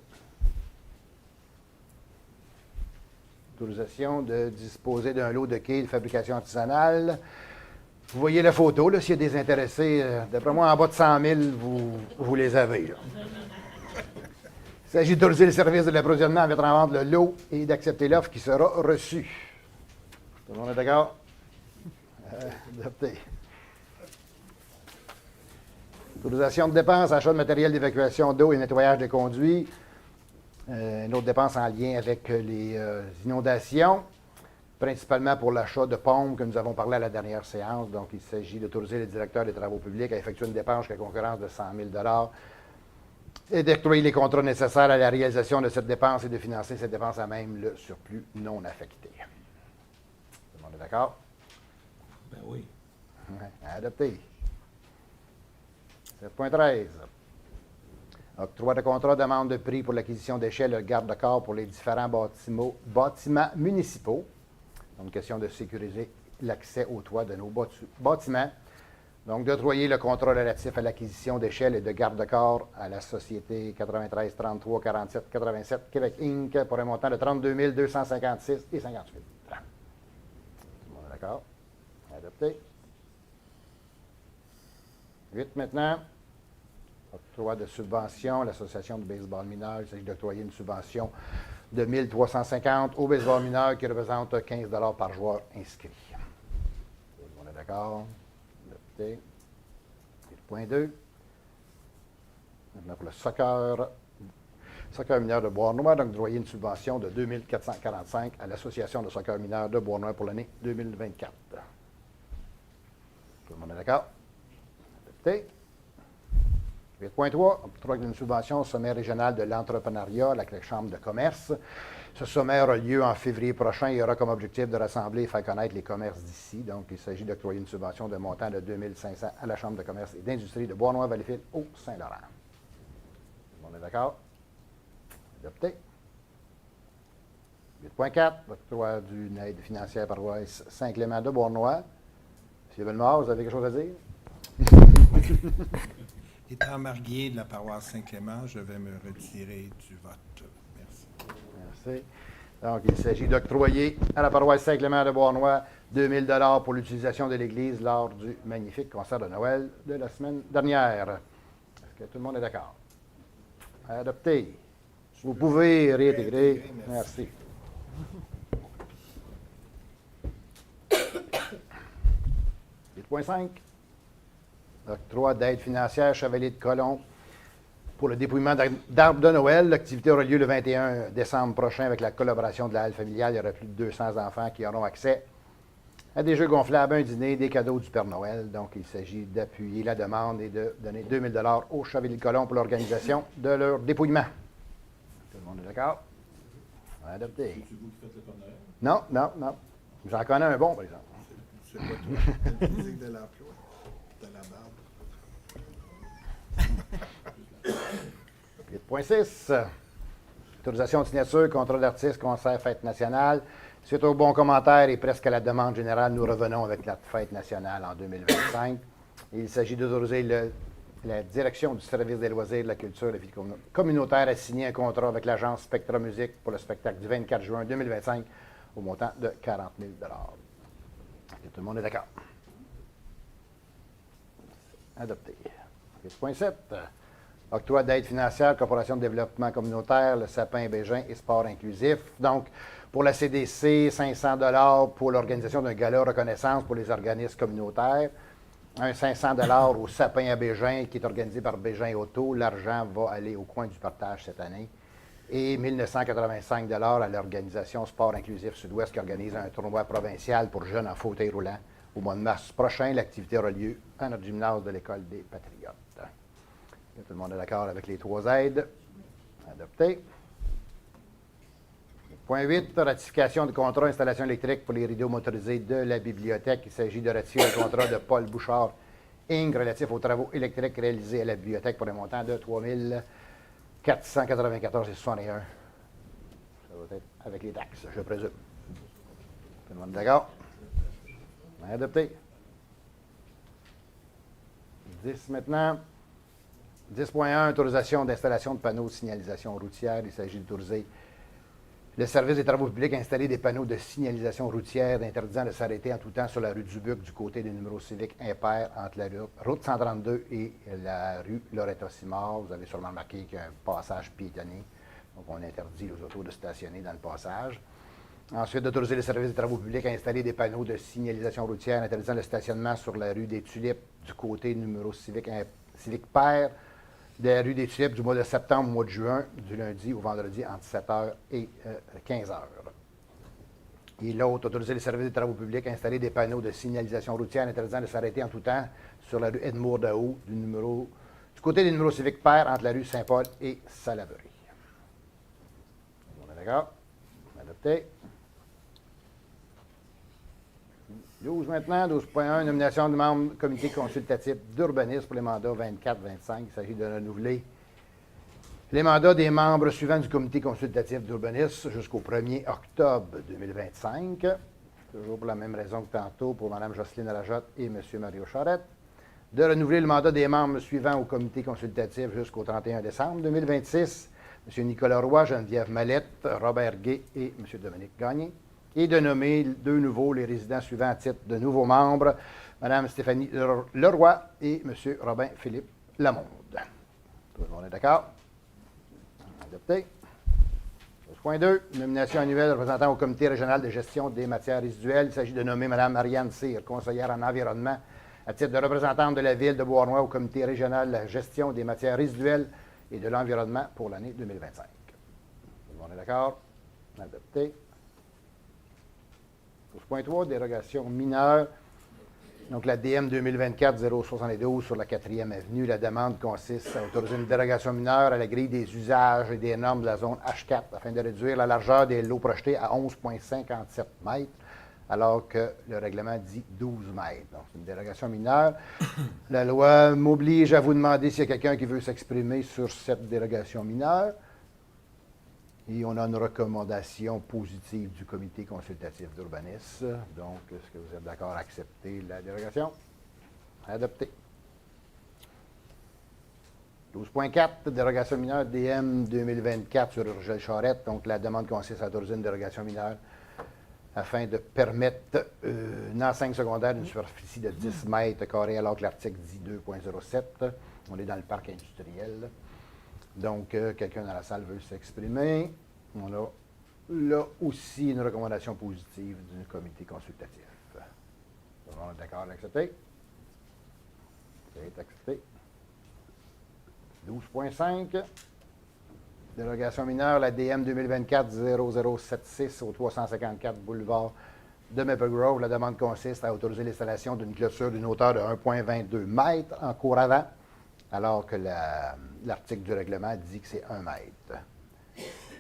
Autorisation de disposer d'un lot de quilles de fabrication artisanale. Vous voyez la photo, là, s'il y a des intéressés, d'après moi, en bas de 100 000, vous les avez. Là. Il s'agit d'autoriser le service de l'approvisionnement à mettre en vente le lot et d'accepter l'offre qui sera reçue. Tout le monde est d'accord? Adopté. Autorisation de dépenses, achat de matériel d'évacuation d'eau et nettoyage des conduits. Une autre dépense en lien avec les inondations, principalement pour l'achat de pompes que nous avons parlé à la dernière séance. Donc, il s'agit d'autoriser le directeur des travaux publics à effectuer une dépense à concurrence de 100 000 et d'octroyer les contrats nécessaires à la réalisation de cette dépense et de financer cette dépense à même le surplus non affecté. Tout le monde est d'accord? Ben oui. Ouais, adopté. 7.13. Octroi de contrat d'amende de prix pour l'acquisition d'échelles et de garde-corps pour les différents bâtiments municipaux. Donc, question de sécuriser l'accès au toit de nos bâtiments. Donc, d'octroyer le contrat relatif à l'acquisition d'échelles et de garde-corps à la société 93 33 47 87 Québec Inc. pour un montant de 32 256 et 58. Tout le monde est d'accord? Adopté. 8 maintenant. Octroi de subvention à l'Association de baseball mineur. Il s'agit d'octroyer une subvention de 1 350 au baseball mineur qui représente 15 $ par joueur inscrit. Tout le monde est d'accord? Adopté. Point 2. Maintenant pour le soccer mineur de Bois-Noir, donc d'octroyer une subvention de 2 445 à l'Association de soccer mineur de Bois-Noir pour l'année 2024. Tout le monde est d'accord? Adopté. 8.3, octroi d'une subvention au sommet régional de l'entrepreneuriat avec la Chambre de commerce. Ce sommet aura lieu en février prochain et aura comme objectif de rassembler et faire connaître les commerces d'ici. Donc, il s'agit d'octroyer une subvention de montant de 2 500 à la Chambre de commerce et d'industrie de Bois-Noir-Valleyfield au Saint-Laurent. Tout le monde est d'accord? Adopté. 8.4, octroi d'une aide financière paroisse Saint-Clément de Bois-Noir. M. Bellemare, vous avez quelque chose à dire? Étant marié de la paroisse Saint-Clément, je vais me retirer du vote. Merci. Merci. Donc, il s'agit d'octroyer à la paroisse Saint-Clément de Bois-Noir 2 000 $ pour l'utilisation de l'Église lors du magnifique concert de Noël de la semaine dernière. Est-ce que tout le monde est d'accord? Adopté. Vous pouvez réintégrer. Merci. .5. Octroi d'aide financière Chevalier de Colomb pour le dépouillement d'arbres de Noël. L'activité aura lieu le 21 décembre prochain avec la collaboration de la halle familiale. Il y aura plus de 200 enfants qui auront accès à des jeux gonflables, un dîner, des cadeaux du Père Noël. Donc, il s'agit d'appuyer la demande et de donner 2 000 $ au Chevalier de Colomb pour l'organisation de leur dépouillement. Tout le monde est d'accord? Adopté. C'est vous qui faites le Père Noël? Non, non, non. J'en connais un bon, par exemple. C'est pas toi, la musique de l'emploi, de la barbe. 8.6. Autorisation de signature, contrat d'artiste, concert, fête nationale. Suite aux bons commentaires et presque à la demande générale, nous revenons avec la fête nationale en 2025. Il s'agit d'autoriser la direction du service des loisirs, de la culture et de la vie communautaire à signer un contrat avec l'agence Spectra Musique pour le spectacle du 24 juin 2025 au montant de 40 000 $. Tout le monde est d'accord? Adopté. 8.7. Octroi d'aide financière, Corporation de développement communautaire, le Sapin Bégin et Sport inclusif. Donc, pour la CDC, 500 $ pour l'organisation d'un gala reconnaissance pour les organismes communautaires. Un 500 $ au Sapin à Bégin qui est organisé par Bégin Auto. L'argent va aller au coin du partage cette année. Et 1 985 $ à l'organisation Sport inclusif Sud-Ouest qui organise un tournoi provincial pour jeunes en fauteuil roulant. Au mois de mars prochain, l'activité aura lieu à notre gymnase de l'École des Patriotes. Tout le monde est d'accord avec les 3 aides. Adopté. Point 8, ratification du contrat d'installation électrique pour les rideaux motorisés de la bibliothèque. Il s'agit de ratifier le contrat de Paul Bouchard Inc. relatif aux travaux électriques réalisés à la bibliothèque pour un montant de 3 494,61. Ça va être avec les taxes, je présume. Tout le monde est d'accord? Adopté. 10 maintenant. 10.1, autorisation d'installation de panneaux de signalisation routière. Il s'agit d'autoriser le service des travaux publics à installer des panneaux de signalisation routière interdisant de s'arrêter en tout temps sur la rue Dubuc du côté des numéros civiques impairs entre la route 132 et la rue Loretta-Simard. Vous avez sûrement remarqué qu'il y a un passage piétonnier. Donc, on interdit aux autos de stationner dans le passage. Ensuite, d'autoriser les services des travaux publics à installer des panneaux de signalisation routière interdisant le stationnement sur la rue des Tulipes du côté numéro civique pair de la rue des Tulipes du mois de septembre au mois de juin, du lundi au vendredi entre 7h et 15h. Et l'autre, autoriser les services des travaux publics à installer des panneaux de signalisation routière interdisant de s'arrêter en tout temps sur la rue Edmour-Daou du côté des numéros civiques pair entre la rue Saint-Paul et Salaberry. On est d'accord? Adopté. 12 maintenant, 12.1, nomination de membres du comité consultatif d'urbanisme pour les mandats 24-25. Il s'agit de renouveler les mandats des membres suivants du comité consultatif d'urbanisme jusqu'au 1er octobre 2025. Toujours pour la même raison que tantôt pour Mme Jocelyne Lajotte et M. Mario Charette. De renouveler le mandat des membres suivants au comité consultatif jusqu'au 31 décembre 2026. M. Nicolas Roy, Geneviève Mallette, Robert Gay et M. Dominique Gagné. Et de nommer deux nouveaux, les résidents suivants à titre de nouveaux membres, Mme Stéphanie Leroy et M. Robin-Philippe Lamonde. Tout le monde est d'accord? Adopté. 12.2, nomination annuelle représentant au comité régional de gestion des matières résiduelles. Il s'agit de nommer Mme Marianne Cyr, conseillère en environnement, à titre de représentante de la Ville de Beauharnois au comité régional de la gestion des matières résiduelles et de l'environnement pour l'année 2025. Tout le monde est d'accord? Adopté. 12.3, dérogation mineure. Donc, la DM 2024-072 sur la 4e avenue. La demande consiste à autoriser une dérogation mineure à la grille des usages et des normes de la zone H4 afin de réduire la largeur des lots projetés à 11,57 mètres, alors que le règlement dit 12 mètres. Donc, c'est une dérogation mineure. La loi m'oblige à vous demander s'il y a quelqu'un qui veut s'exprimer sur cette dérogation mineure. Et on a une recommandation positive du comité consultatif d'urbanisme. Donc, est-ce que vous êtes d'accord à accepter la dérogation? Adopté. 12.4, dérogation mineure DM 2024 sur Urgel Charette. Donc, la demande consiste à autoriser une dérogation mineure afin de permettre une enseigne secondaire d'une superficie de 10 mètres carrés, alors que l'article dit 2.07. On est dans le parc industriel. Donc, quelqu'un dans la salle veut s'exprimer. On a là aussi une recommandation positive du comité consultatif. Tout le monde est d'accord à l'accepter? C'est accepté. 12.5. Dérogation mineure, la DM 2024-0076 au 354 boulevard de Maple Grove. La demande consiste à autoriser l'installation d'une clôture d'une hauteur de 1,22 m en cour avant, alors que l'article du règlement dit que c'est 1 mètre.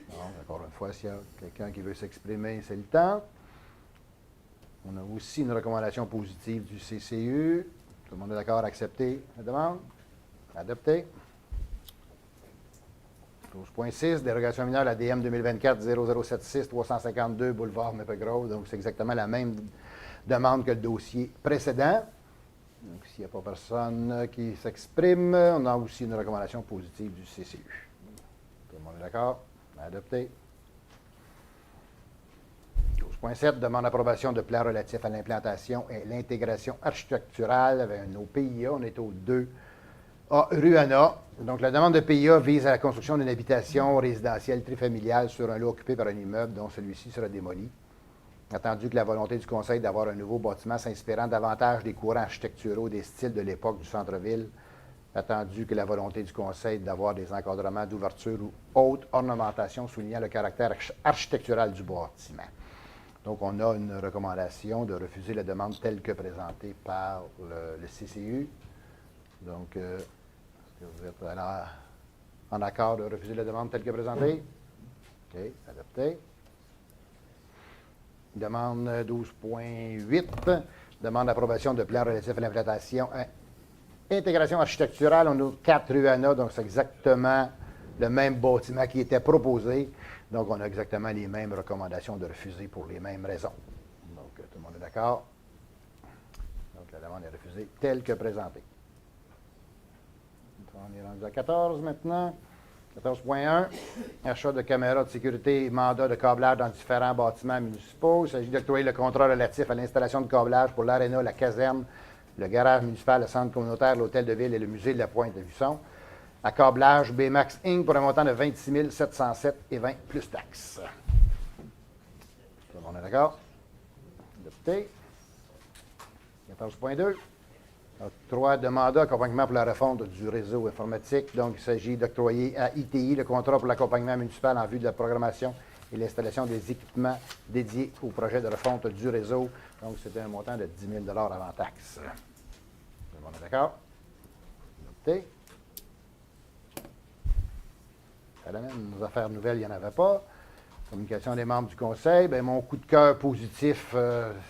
Donc, encore une fois, s'il y a quelqu'un qui veut s'exprimer, c'est le temps. On a aussi une recommandation positive du CCU. Tout le monde est d'accord à accepter la demande? Adopté. 12.6, dérogation mineure, la DM 2024-0076, 352 boulevard Maple Grove. Donc, c'est exactement la même demande que le dossier précédent. Donc, s'il n'y a pas personne qui s'exprime, on a aussi une recommandation positive du CCU. Tout le monde est d'accord? Adopté. 12.7, demande d'approbation de plan relatif à l'implantation et l'intégration architecturale avec un OPIA. On est au 2A rue Anna. Donc, la demande de PIA vise à la construction d'une habitation résidentielle trifamiliale sur un lot occupé par un immeuble dont celui-ci sera démoli. Attendu que la volonté du Conseil d'avoir un nouveau bâtiment s'inspirant davantage des courants architecturaux des styles de l'époque du centre-ville, attendu que la volonté du Conseil d'avoir des encadrements d'ouverture ou haute ornementation soulignant le caractère architectural du bâtiment. Donc, on a une recommandation de refuser la demande telle que présentée par le CCU. Donc, est-ce que vous êtes en accord de refuser la demande telle que présentée? OK, adopté. Demande 12.8, demande d'approbation de plan relatif à l'implantation. Intégration architecturale, on a 4 rue Anna, donc c'est exactement le même bâtiment qui était proposé. Donc, on a exactement les mêmes recommandations de refuser pour les mêmes raisons. Donc, tout le monde est d'accord? Donc, la demande est refusée telle que présentée. On est rendu à 14 maintenant. 14.1, achat de caméras de sécurité et mandat de câblage dans différents bâtiments municipaux. Il s'agit d'octroyer le contrat relatif à l'installation de câblage pour l'aréna, la caserne, le garage municipal, le centre communautaire, l'hôtel de ville et le musée de la Pointe-de-Luçon. À câblage BMAX Inc. pour un montant de 26 707,20 plus taxes. Tout le monde est d'accord? Adopté. 14.2. Octroi de mandat accompagnement pour la refonte du réseau informatique. Donc, il s'agit d'octroyer à ITI le contrat pour l'accompagnement municipal en vue de la programmation et l'installation des équipements dédiés au projet de refonte du réseau. Donc, c'était un montant de 10 000 avant taxe. Tout le monde est d'accord? Adopté. À la même, nos affaires nouvelles, il n'y en avait pas. Communication des membres du conseil. Bien, mon coup de cœur positif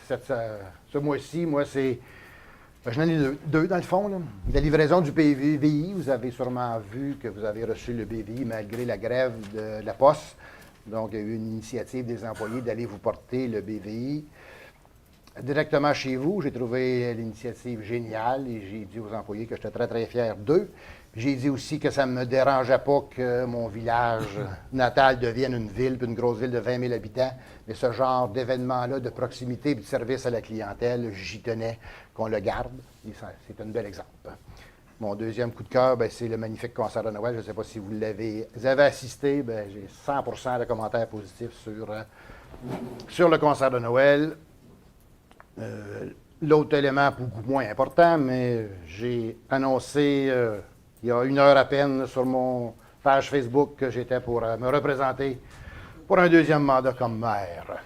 ce mois-ci, moi, c'est... J'en ai deux, dans le fond. Là. La livraison du BVI, vous avez sûrement vu que vous avez reçu le BVI malgré la grève de la Poste. Donc, il y a eu une initiative des employés d'aller vous porter le BVI directement chez vous. J'ai trouvé l'initiative géniale et j'ai dit aux employés que j'étais très, très fier d'eux. J'ai dit aussi que ça ne me dérangeait pas que mon village natal devienne une ville, puis une grosse ville de 20 000 habitants. Mais ce genre d'événement-là, de proximité et de service à la clientèle, j'y tenais qu'on le garde. C'est un bel exemple. Mon deuxième coup de cœur, c'est le magnifique concert de Noël. Je ne sais pas si vous avez assisté. J'ai 100% de commentaires positifs sur le concert de Noël. L'autre élément, beaucoup moins important, mais j'ai annoncé... il y a 1 heure à peine sur mon page Facebook que j'étais pour me représenter pour un deuxième mandat comme maire.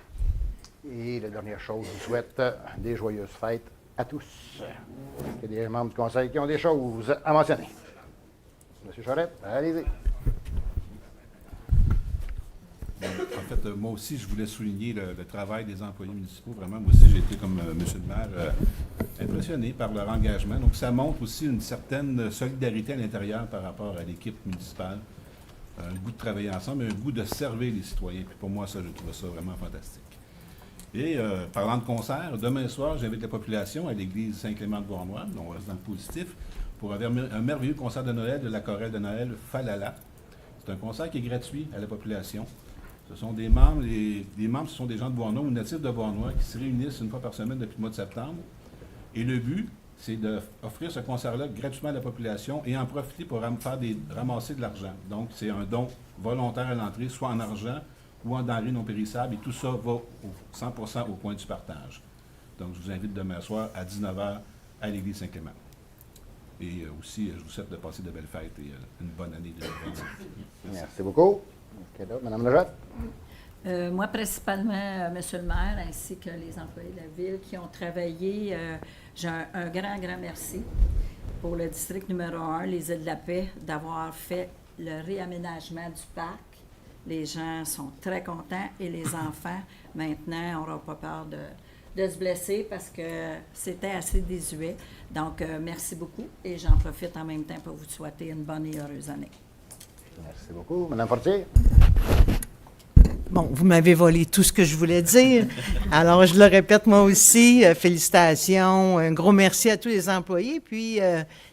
Et la dernière chose, je vous souhaite des joyeuses fêtes à tous. Il y a des membres du conseil qui ont des choses à mentionner. Monsieur Charette, allez-y. En fait, moi aussi, je voulais souligner le travail des employés municipaux. Vraiment, moi aussi, j'ai été, comme M. le maire, impressionné par leur engagement. Donc, ça montre aussi une certaine solidarité à l'intérieur par rapport à l'équipe municipale. Un goût de travailler ensemble, un goût de servir les citoyens. Puis pour moi, ça, je trouve ça vraiment fantastique. Et parlant de concert, demain soir, j'invite la population à l'église Saint-Clément de Beauharnois, donc on reste dans le positif, pour un merveilleux concert de Noël de la chorale de Noël Falala. C'est un concert qui est gratuit à la population. Ce sont des membres, les membres, ce sont des gens de Beauharnois ou natifs de Beauharnois qui se réunissent une fois par semaine depuis le mois de septembre. Et le but, c'est d'offrir ce concert-là gratuitement à la population et en profiter pour ramasser de l'argent. Donc, c'est un don volontaire à l'entrée, soit en argent ou en denrées non périssables, et tout ça va 100% au point du partage. Donc, je vous invite demain soir à 19h à l'église Saint-Clément. Et aussi, je vous souhaite de passer de belles fêtes et une bonne année 2025. Merci beaucoup. Okay, Madame Lejeune. Moi, principalement, Monsieur le maire, ainsi que les employés de la ville qui ont travaillé, j'ai un grand, grand merci pour le district numéro 1, les Îles de la Paix, d'avoir fait le réaménagement du parc. Les gens sont très contents et les enfants, maintenant, n'auront pas peur de se blesser parce que c'était assez désuet. Donc, merci beaucoup et j'en profite en même temps pour vous souhaiter une bonne et heureuse année. Merci beaucoup. Madame Fortier. Bon, vous m'avez volé tout ce que je voulais dire. Alors, je le répète moi aussi, félicitations, un gros merci à tous les employés. Puis,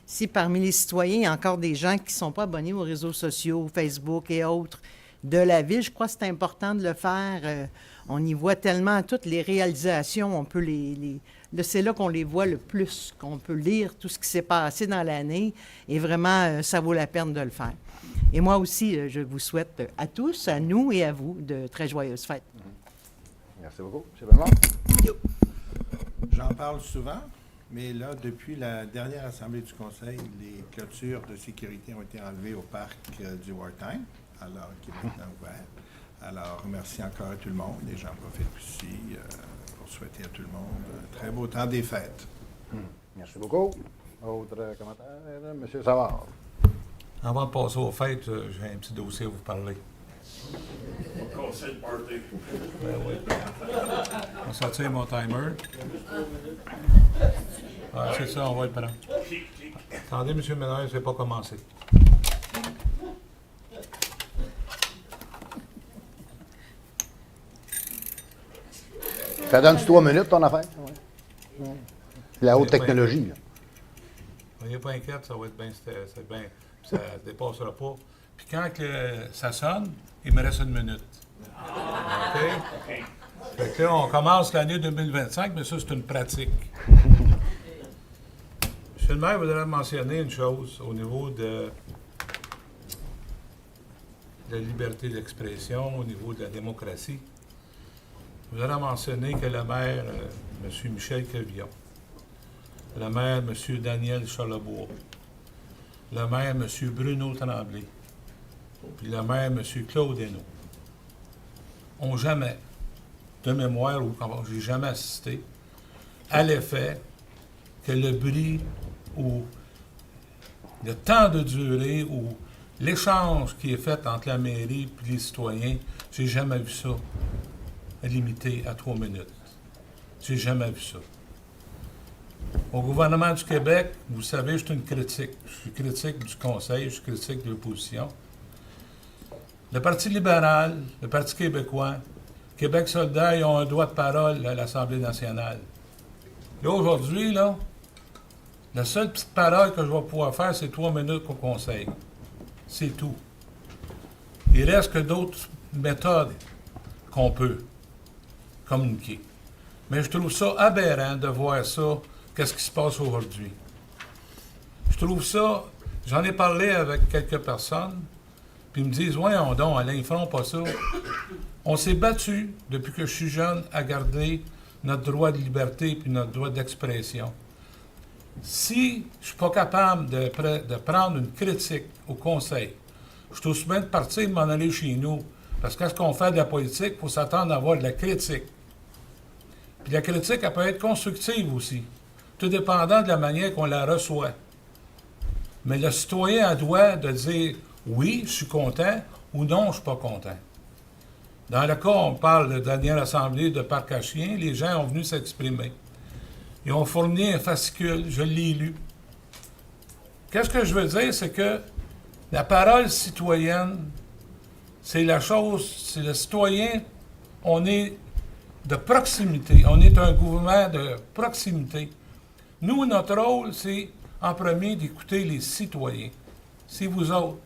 si parmi les citoyens, il y a encore des gens qui ne sont pas abonnés aux réseaux sociaux, Facebook et autres de la ville, je crois que c'est important de le faire. On y voit tellement toutes les réalisations, on peut c'est là qu'on les voit le plus, qu'on peut lire tout ce qui s'est passé dans l'année. Et vraiment, ça vaut la peine de le faire. Et moi aussi, je vous souhaite à tous, à nous et à vous, de très joyeuses fêtes. Merci beaucoup. M. Bellemare. J'en parle souvent, mais là, depuis la dernière assemblée du conseil, les clôtures de sécurité ont été enlevées au parc du Wartime, alors qui est maintenant ouvert. Alors, merci encore à tout le monde et j'en profite aussi pour souhaiter à tout le monde un très beau temps des fêtes. Merci beaucoup. Autre commentaire? M. Savard. Avant de passer aux fêtes, j'ai un petit dossier à vous parler. Conseil party. Ben oui. On va sortir mon timer. Ah, c'est ça, on va le prendre. Attendez, M. Ménard, je n'ai pas commencé. Ça donne 3 minutes, ton affaire? Ouais. C'est la haute technologie, là. Soyez pas inquiète, ça va être bien, ça dépassera pas. Puis quand ça sonne, il me reste 1 minute. OK? Fait que là, on commence l'année 2025, mais ça, c'est une pratique. Monsieur le maire, vous voudrais mentionner une chose au niveau de la liberté d'expression, au niveau de la démocratie. Vous allez mentionner que le maire, M. Michel Quevillon, le maire, M. Daniel Charlebois, le maire, M. Bruno Tremblay, puis le maire, M. Claude Hainaut, ont jamais, de mémoire, ou j'ai jamais assisté, à l'effet que le bruit ou le temps de durée ou l'échange qui est fait entre la mairie et les citoyens, j'ai jamais vu ça limité à 3 minutes. J'ai jamais vu ça. Au gouvernement du Québec, vous savez, je suis une critique. Je suis critique du Conseil, je suis critique de l'opposition. Le Parti libéral, le Parti québécois, Québec solidaire, ils ont un droit de parole à l'Assemblée nationale. Là, aujourd'hui, là, la seule petite parole que je vais pouvoir faire, c'est 3 minutes au Conseil. C'est tout. Il reste que d'autres méthodes qu'on peut communiquer. Mais je trouve ça aberrant de voir ça, qu'est-ce qui se passe aujourd'hui. Je trouve ça, j'en ai parlé avec quelques personnes, puis ils me disent, voyons donc, Alain, ils ne feront pas ça. On s'est battu, depuis que je suis jeune, à garder notre droit de liberté puis notre droit d'expression. Si je ne suis pas capable de prendre une critique au Conseil, je suis aussi bien de partir et de m'en aller chez nous. Parce que quand on fait de la politique, il faut s'attendre à avoir de la critique. Puis la critique, elle peut être constructive aussi, tout dépendant de la manière qu'on la reçoit. Mais le citoyen a le droit de dire « oui, je suis content » ou « non, je ne suis pas content ». Dans le cas, on parle de la dernière assemblée de Parc à Chiens, les gens ont venu s'exprimer. Ils ont fourni un fascicule, je l'ai lu. Qu'est-ce que je veux dire, c'est que la parole citoyenne, c'est la chose, c'est le citoyen, on est de proximité, on est un gouvernement de proximité. Nous, notre rôle, c'est en premier d'écouter les citoyens. C'est vous autres.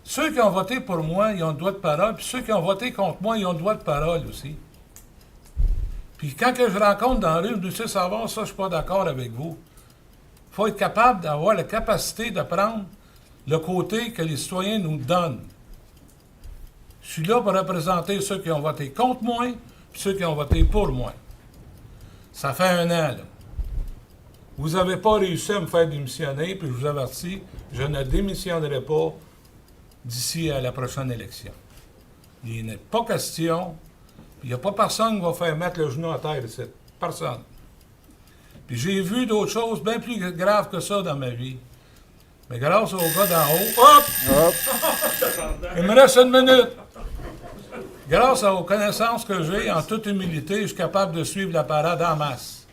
Ceux qui ont voté pour moi, ils ont le droit de parole, puis ceux qui ont voté contre moi, ils ont le droit de parole aussi. Puis quand que je rencontre dans la rue, je sais savoir, ça, je ne suis pas d'accord avec vous. Il faut être capable d'avoir la capacité de prendre le côté que les citoyens nous donnent. Je suis là pour représenter ceux qui ont voté contre moi, puis ceux qui ont voté pour moi. Ça fait 1 an, là. Vous n'avez pas réussi à me faire démissionner, puis je vous avertis, je ne démissionnerai pas d'ici à la prochaine élection. Il n'est pas question. Il n'y a pas personne qui va faire mettre le genou à terre ici. Personne. Puis j'ai vu d'autres choses bien plus graves que ça dans ma vie. Mais grâce au gars d'en haut, hop! Il me reste 1 minute. Grâce aux connaissances que j'ai, en toute humilité, je suis capable de suivre la parade en masse.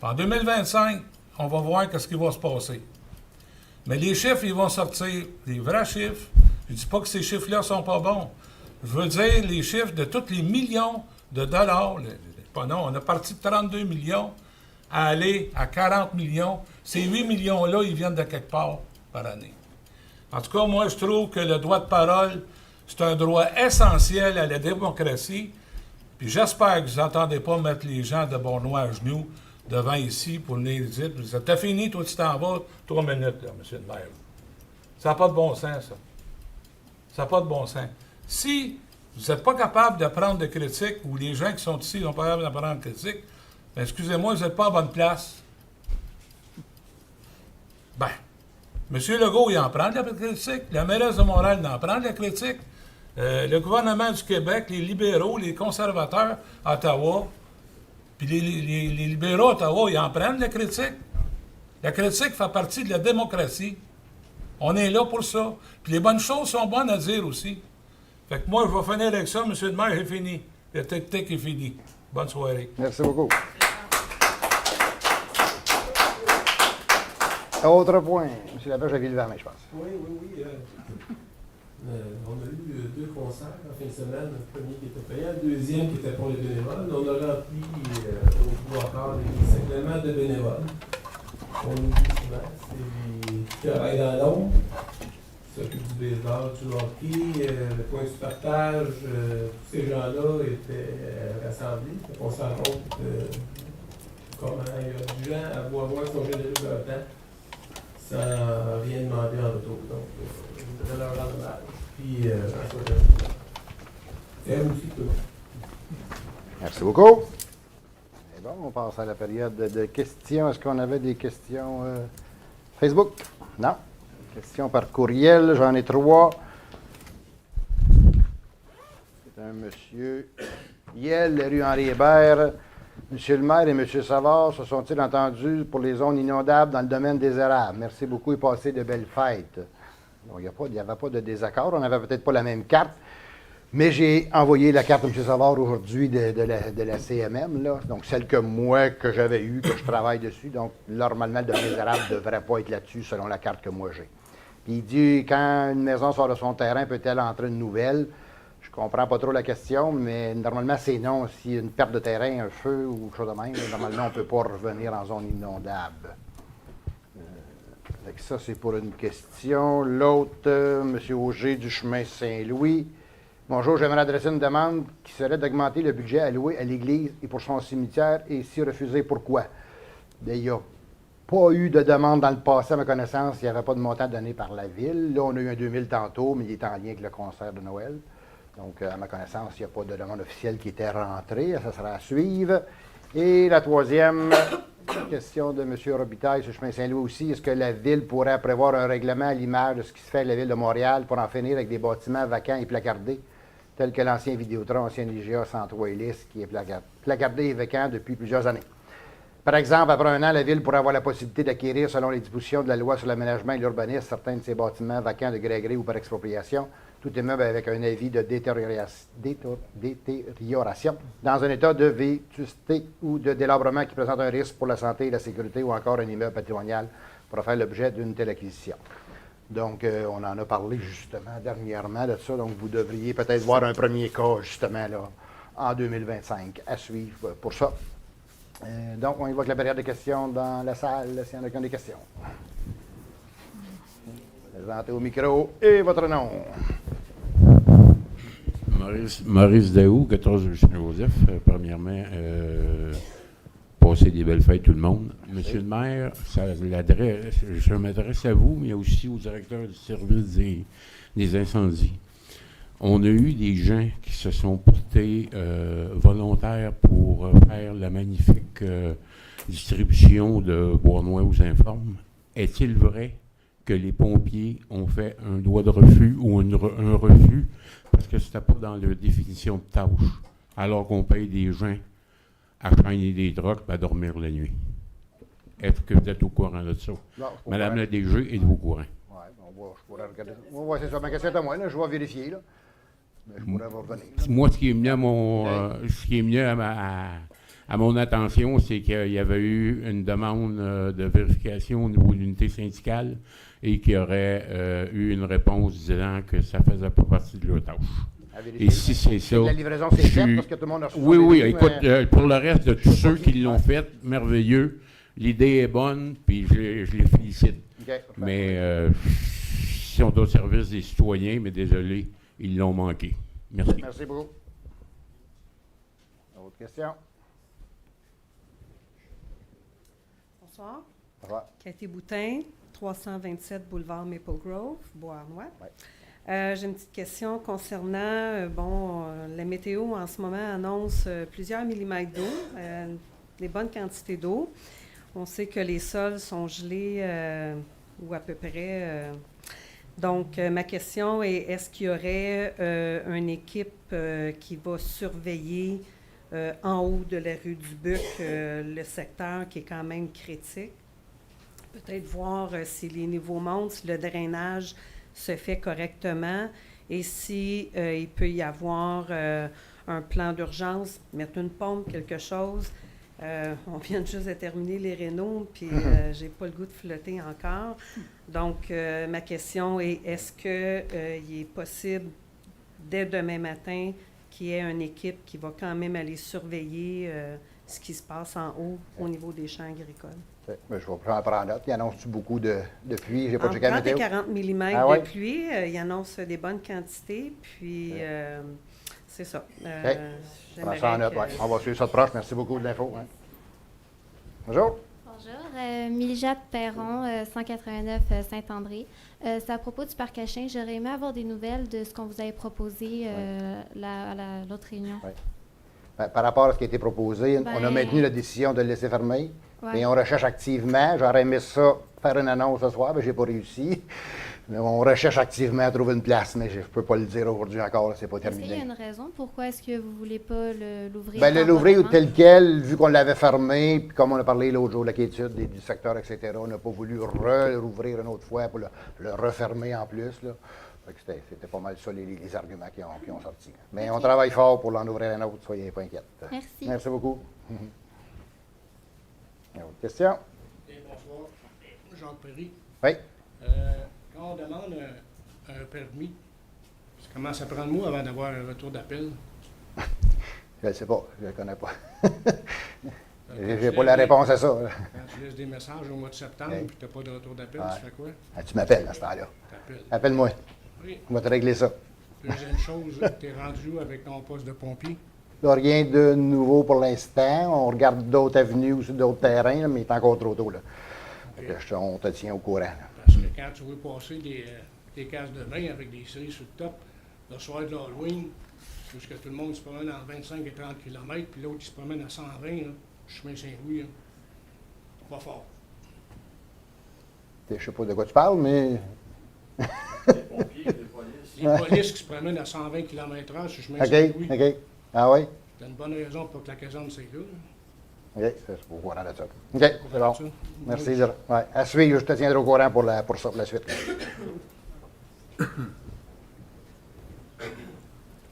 En 2025, on va voir ce qui va se passer. Mais les chiffres, ils vont sortir, les vrais chiffres. Je ne dis pas que ces chiffres-là ne sont pas bons. Je veux dire les chiffres de tous les millions de dollars. On a parti de 32 millions à aller à 40 millions. Ces 8 millions-là, ils viennent de quelque part par année. En tout cas, moi, je trouve que le droit de parole, c'est un droit essentiel à la démocratie. Puis j'espère que vous n'entendez pas mettre les gens de Bournois à genoux devant ici pour venir dire « T'as fini, toi, tu t'en vas, 3 minutes, là, monsieur le maire. » Ça n'a pas de bon sens, ça. Ça n'a pas de bon sens. Si vous n'êtes pas capable de prendre de critiques, ou les gens qui sont ici sont pas capables de prendre de critiques, bien, excusez-moi, vous n'êtes pas à bonne place. Ben, M. Legault, il en prend de la critique. La mairesse de Montréal en prend de la critique. Le gouvernement du Québec, les libéraux, les conservateurs à Ottawa, puis les libéraux à Ottawa, ils en prennent de la critique. La critique fait partie de la démocratie. On est là pour ça. Puis les bonnes choses sont bonnes à dire aussi. Fait que moi, je vais finir avec ça, M. le maire, c'est fini. Le tic-tic est fini. Bonne soirée. Merci beaucoup. Autre point. M. Lapage, j'avais levé la main, je pense. Oui. On a eu 2 concerts en fin de semaine, le premier qui était payant, le deuxième qui était pour les bénévoles. On a rempli au bout encore des segments de bénévoles. On nous dit souvent, c'est des qui travaillent dans l'ombre, qui s'occupent du baseball, du hockey, le point du partage, tous ces gens-là étaient rassemblés. On se rend compte comment il y a des gens à voir qui sont généreux de leur temps sans rien demander en retour. Donc, je voudrais leur rendre hommage. Puis, en soit et aussi tout. Merci beaucoup. Et bon, on passe à la période de questions. Est-ce qu'on avait des questions Facebook? Non. Questions par courriel, j'en ai 3. C'est un monsieur Yel, rue Henri Hébert. Monsieur le maire et monsieur Savard se sont-ils entendus pour les zones inondables dans le domaine des érables? Merci beaucoup et passez de belles fêtes. Bon, il n'y avait pas de désaccord, on n'avait peut-être pas la même carte, mais j'ai envoyé la carte à M. Savard aujourd'hui de la CMM, là, donc celle que moi, que j'avais eue, que je travaille dessus, donc normalement le domaine des érables ne devrait pas être là-dessus selon la carte que moi j'ai. Puis il dit, quand une maison sort de son terrain, peut-elle entrer une nouvelle? Je comprends pas trop la question, mais normalement c'est non. S'il y a une perte de terrain, un feu ou quelque chose de même, normalement on ne peut pas revenir en zone inondable. Ça, c'est pour une question. L'autre, M. Auger du chemin Saint-Louis. Bonjour, j'aimerais adresser une demande qui serait d'augmenter le budget alloué à l'Église et pour son cimetière, et si refusé, pourquoi? Bien, il n'y a pas eu de demande dans le passé, à ma connaissance. Il n'y avait pas de montant donné par la Ville. Là, on a eu un 2000 tantôt, mais il est en lien avec le concert de Noël. Donc, à ma connaissance, il n'y a pas de demande officielle qui était rentrée. Ça sera à suivre. Et la troisième question de M. Robitaille sur le chemin Saint-Louis aussi. Est-ce que la Ville pourrait prévoir un règlement à l'image de ce qui se fait à la Ville de Montréal pour en finir avec des bâtiments vacants et placardés, tels que l'ancien Vidéotron, ancien IGA 103 Hélice, qui est placardé et vacant depuis plusieurs années? Par exemple, après un an, la Ville pourrait avoir la possibilité d'acquérir, selon les dispositions de la loi sur l'aménagement et l'urbanisme, certains de ces bâtiments vacants de gré à gré ou par expropriation, tout immeuble avec un avis de détérioration dans un état de vétusté ou de délabrement qui présente un risque pour la santé et la sécurité, ou encore un immeuble patrimonial pour faire l'objet d'une telle acquisition. Donc, on en a parlé justement dernièrement de ça, donc vous devriez peut-être voir un premier cas justement là en 2025 à suivre pour ça. Donc, on y voit que la période de questions dans la salle, s'il y en a qui ont des questions. Présentez au micro et votre nom. Maurice Daou, 14 rue Saint-Joseph. Premièrement, passez des belles fêtes tout le monde. Monsieur le maire, je m'adresse à vous, mais aussi au directeur du service des incendies. On a eu des gens qui se sont portés volontaires pour faire la magnifique distribution de bois noir aux informes. Est-il vrai que les pompiers ont fait un droit de refus ou un refus parce que c'était pas dans leur définition de tâche, alors qu'on paye des gens à chaîner des drogues et à dormir la nuit? Est-ce que vous êtes au courant de ça? Non, Madame la DG, êtes-vous au courant? Oui, je pourrais regarder. Oui, c'est ça. Ma question est à moi, là. Je vais vérifier, là. Mais je pourrais revenir. Moi, ce qui est venu à mon attention, c'est qu'il y avait eu une demande de vérification au niveau de l'unité syndicale et qu'il y aurait eu une réponse disant que ça ne faisait pas partie de leur tâche. Et si c'est ça... La livraison, c'est faite parce que tout le monde a reçu. Oui, écoute, pour le reste de tous ceux qui l'ont fait, merveilleux. L'idée est bonne, puis je les félicite. Okay, mais ils sont au service des citoyens, mais désolé, ils l'ont manqué. Merci. Merci beaucoup. Autre question? Bonsoir. Bonsoir. Cathy Boutin, 327 boulevard Maple Grove, Beauharnois. Ouais. J'ai une petite question concernant, la météo en ce moment annonce plusieurs millimètres d'eau, des bonnes quantités d'eau. On sait que les sols sont gelés ou à peu près. Donc, ma question est, est-ce qu'il y aurait une équipe qui va surveiller en haut de la rue du Buc le secteur qui est quand même critique? Peut-être voir si les niveaux montent, si le drainage se fait correctement et si il peut y avoir un plan d'urgence, mettre une pompe, quelque chose, On vient juste de terminer les rénaux, puis j'ai pas le goût de flotter encore. Donc, ma question est, est-ce qu'il est possible, dès demain matin, qu'il y ait une équipe qui va quand même aller surveiller ce qui se passe en haut au niveau des champs agricoles? Ben, je vais prendre note. Il annonce-tu beaucoup de pluie? J'ai pas checké la 30 et météo. 40 mm Ah ouais? de pluie. Il annonce des bonnes quantités, puis c'est ça. Prends ça en note, j'aimerais ouais. que- On va suivre ça de proche. Merci beaucoup de l'info. Hein. Bonjour. Bonjour, Miljat Perron, 189 Saint-André. C'est à propos du parc à chiens. J'aurais aimé avoir des nouvelles de ce qu'on vous avait proposé à l'autre réunion. Ouais. Ben, par rapport à ce qui a été proposé, on a Ben- maintenu la décision de le laisser fermer. Ouais. Et on recherche activement. J'aurais aimé ça, faire une annonce ce soir, mais je n'ai pas réussi. Mais on recherche activement à trouver une place, mais je ne peux pas le dire aujourd'hui encore, c'est pas Est-ce qu'il y a terminé. une raison pourquoi est-ce que vous ne voulez pas l'ouvrir? Ben, l'ouvrir temporairement? tel quel, vu qu'on l'avait fermé, puis comme on a parlé l'autre jour de la quiétude du secteur, etc., on n'a pas voulu rouvrir une autre fois pour le refermer en plus. Là. Fait que c'était pas mal ça les arguments qui ont sorti. Mais on travaille fort pour l'en ouvrir un autre, soyez pas inquiètes. Merci. Merci beaucoup. Une autre question? Bonsoir. Jacques Perry. Oui. Quand on demande un permis, ça commence à prendre moi avant d'avoir un retour d'appel. Je ne sais pas, je ne le connais pas. Quand J'ai tu pas la laisses réponse à ça. là. Quand tu laisses des messages au mois de septembre Oui. et que tu n'as pas de retour d'appel, Ouais. tu fais quoi? Ah, tu m'appelles à ce temps-là. T'appelles. Appelle-moi. Oui. On va te régler ça. Deuxième chose, tu es rendu où avec ton poste de pompier? Là, rien de nouveau pour l'instant. On regarde d'autres avenues ou sur d'autres terrains, là, mais il est encore trop tôt. Là. Fait que on te tient au courant. Là. Parce que quand tu veux passer des cases de vin avec des cerises sur le top, le soir de l'Halloween, parce que tout le monde se promène en 25 et 30 km, puis l'autre qui se promène à 120, là, chemin Saint-Louis, là. Pas fort. Je sais pas de quoi tu parles, mais. Les polices qui se promènent à 120 km/h sur chemin OK, Saint-Louis. OK. Ah oui? C'est une bonne raison pour que la caserne soit là. OK, c'est au courant de ça. OK, c'est bon. Merci. Ouais, à suivre, je te tiendrai au courant pour la suite.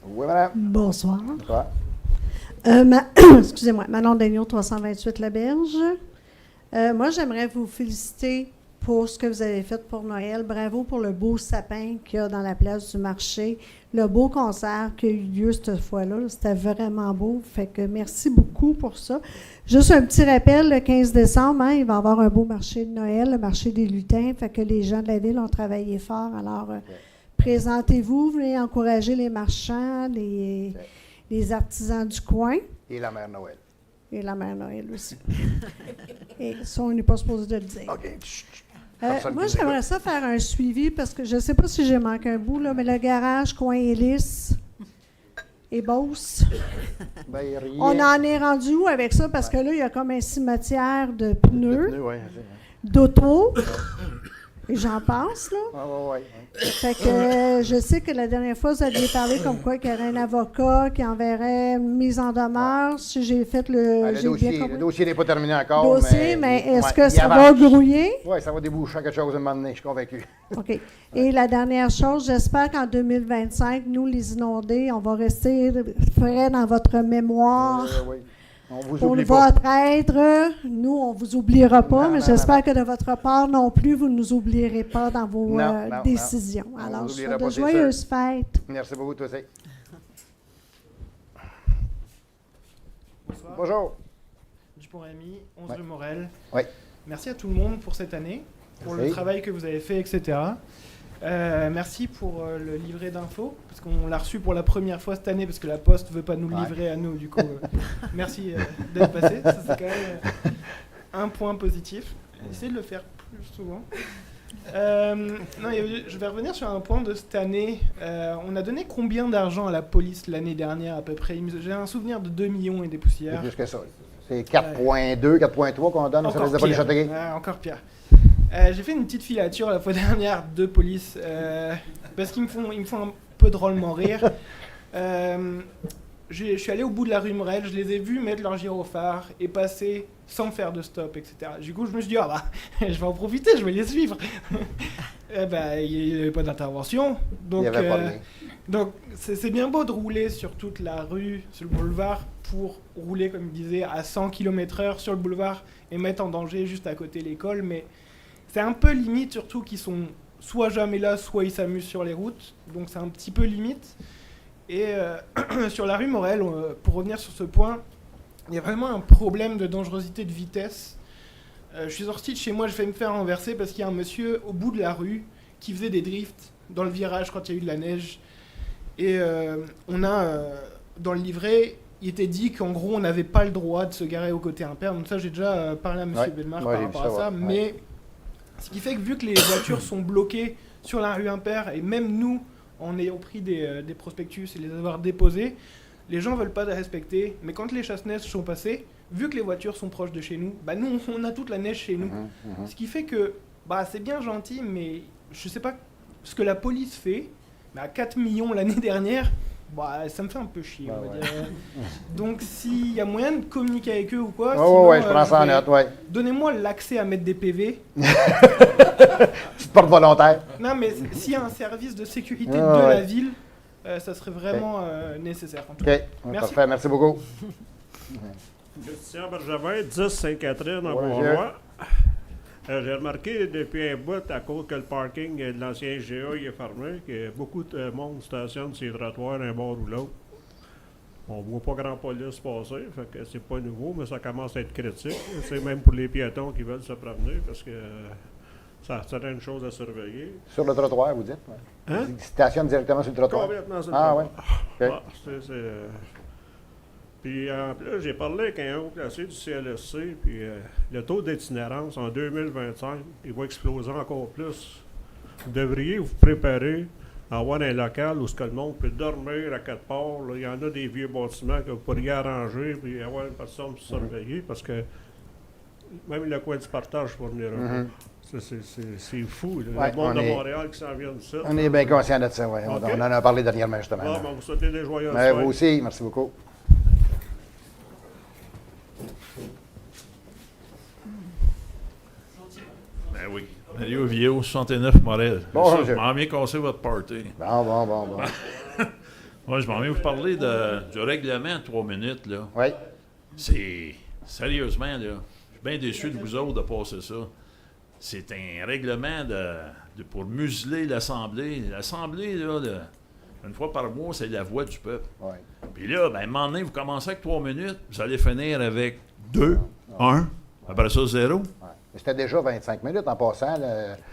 Oui, madame. Bonsoir. Bonsoir. Excusez-moi, Manon Daigneault, 328 La Berge. Moi, j'aimerais vous féliciter pour ce que vous avez fait pour Noël. Bravo pour le beau sapin qu'il y a dans la place du marché. Le beau concert qui a eu lieu cette fois-là. C'était vraiment beau. Fait que merci beaucoup pour ça. Juste un petit rappel, le 15 décembre, hein, il va y avoir un beau marché de Noël, le marché des lutins. Fait que les gens de la ville ont travaillé fort. Alors, présentez-vous, venez encourager les marchands, les artisans du coin. Et la mère Noël. Et la mère Noël aussi. Et ça, on n'est pas supposé de le dire. OK. Moi, j'aimerais ça faire un suivi parce que je ne sais pas si j'ai manqué un bout, là, mais le garage coin Hélice et Beauce, Ben, rien. on en est rendu où avec ça? Parce que là, il y a comme un cimetière de pneus, Ouais, d'auto, et j'en passe, là. ouais. Fait que je sais que la dernière fois, vous aviez parlé comme quoi qu'il y aurait un avocat qui enverrait une mise en demeure. Si j'ai fait Ben, le dossier n'est pas terminé encore. mais est-ce ouais, que il ça avance. va grouiller? Oui, ça va déboucher à quelque chose à un moment donné, je suis convaincu. OK. Et la dernière chose, j'espère qu'en 2025, nous, les inondés, on va rester frais dans votre mémoire. Oui. On vous Pour oublie pas. votre aide, nous, on ne vous oubliera pas, Non, mais non, j'espère que de votre part non plus, vous ne nous oublierez pas dans vos Non, décisions. non. On Alors, vous je oubliera souhaite de pas, c'est joyeuses sûr. fêtes. Merci beaucoup, toi aussi. Bonsoir. Bonjour. Dupont-Rémy, 11 Ouais. rue Morel. Oui. Merci à tout le monde pour cette année, pour Merci. le travail que vous avez fait, etc. Merci pour le livret d'infos, parce qu'on l'a reçu pour la première fois cette année, parce que la Poste ne veut pas nous le livrer à nous. Du coup, merci d'être passé. Ça, c'est quand même un point positif. Essayez de le faire plus souvent. Non, je vais revenir sur un point de cette année. On a donné combien d'argent à la police l'année dernière à peu près? J'ai un souvenir de 2 millions et des poussières. C'est plus que ça. C'est 4,2, 4,3 qu'on donne au service de police Châteauguay. Encore pire. J'ai fait une petite filature la fois dernière de police parce qu'ils me font un peu drôlement rire. Je suis allé au bout de la rue Morel, je les ai vus mettre leur gyrophare et passer sans faire de stop, etc. Du coup, je me suis dit, je vais en profiter, je vais les suivre. Il n'y avait pas d'intervention. Donc, Il y avait pas rien. Donc, c'est bien beau de rouler sur toute la rue, sur le boulevard, pour rouler, comme il disait, à 100 km/h sur le boulevard et mettre en danger juste à côté l'école, mais c'est un peu limite, surtout qu'ils sont soit jamais là, soit ils s'amusent sur les routes, donc c'est un petit peu limite. Et sur la rue Morel, pour revenir sur ce point, il y a vraiment un problème de dangerosité de vitesse. Je suis sorti de chez moi, je vais me faire renverser parce qu'il y a un monsieur au bout de la rue qui faisait des drifts dans le virage quand il y a eu de la neige. Et on a, dans le livret, il était dit qu'en gros, on n'avait pas le droit de se garer au côté impair. Donc ça, j'ai déjà parlé à M. Bellemare par rapport à ça. Mais ce qui fait que vu que les voitures sont bloquées sur la rue Impair, et même nous, en ayant pris des prospectus et les avoir déposés, les gens ne veulent pas les respecter. Mais quand les chasse-neige sont passés, vu que les voitures sont proches de chez nous, bah nous, on a toute la neige chez nous. Ce qui fait que c'est bien gentil, mais je ne sais pas ce que la police fait. Mais à 4 millions l'année dernière, ça me fait un peu chier, on va dire. Donc, s'il y a moyen de communiquer avec eux ou quoi, sinon, je prends ça en note, donnez-moi l'accès à mettre des PV. Petite porte volontaire. Non, mais s'il y a un service de sécurité de la ville, ça serait vraiment nécessaire. En tout cas. Merci. Parfait, merci beaucoup. Christian Bergevin, 10 Sainte-Catherine, en Bourgois. J'ai remarqué depuis un bout, à cause que le parking de l'ancien IGA est fermé, que beaucoup de monde stationne sur les trottoirs d'un bord ou l'autre. On voit pas grand police passer, fait que c'est pas nouveau, mais ça commence à être critique. C'est même pour les piétons qui veulent se promener, parce que ça serait une chose à surveiller. Sur le trottoir, vous dites? Hein? Ils stationnent directement sur le trottoir? Complètement sur le trottoir. Oui? Puis en plus, j'ai parlé avec un haut classé du CLSC, puis le taux d'itinérance en 2025, il va exploser encore plus. Vous devriez vous préparer à avoir un local où le monde peut dormir à quelque part. Là. Il y en a des vieux bâtiments que vous pourriez arranger, puis avoir une personne pour surveiller, parce que même le coin du partage va venir là. C'est fou, le monde de Montréal qui s'en vient de ça. On est bien conscient de ça, oui. Okay. On en a parlé dernièrement, justement. Vous souhaitez des joyeuses fêtes. Vous aussi, merci beaucoup. Ben oui. Mario Villot, 69 Morel. Bon, je m'en viens casser votre party. Bon. Moi, je m'en viens vous parler du règlement de 3 minutes, là. Oui. C'est... Sérieusement, là, je suis bien déçu de vous autres de passer ça. C'est un règlement pour museler l'Assemblée. L'Assemblée, là, une fois par mois, c'est la voix du peuple. Oui. Puis là, à un moment donné, vous commencez avec 3 minutes, vous allez finir avec 2, 1, après ça, 0. C'était déjà 25 minutes en passant.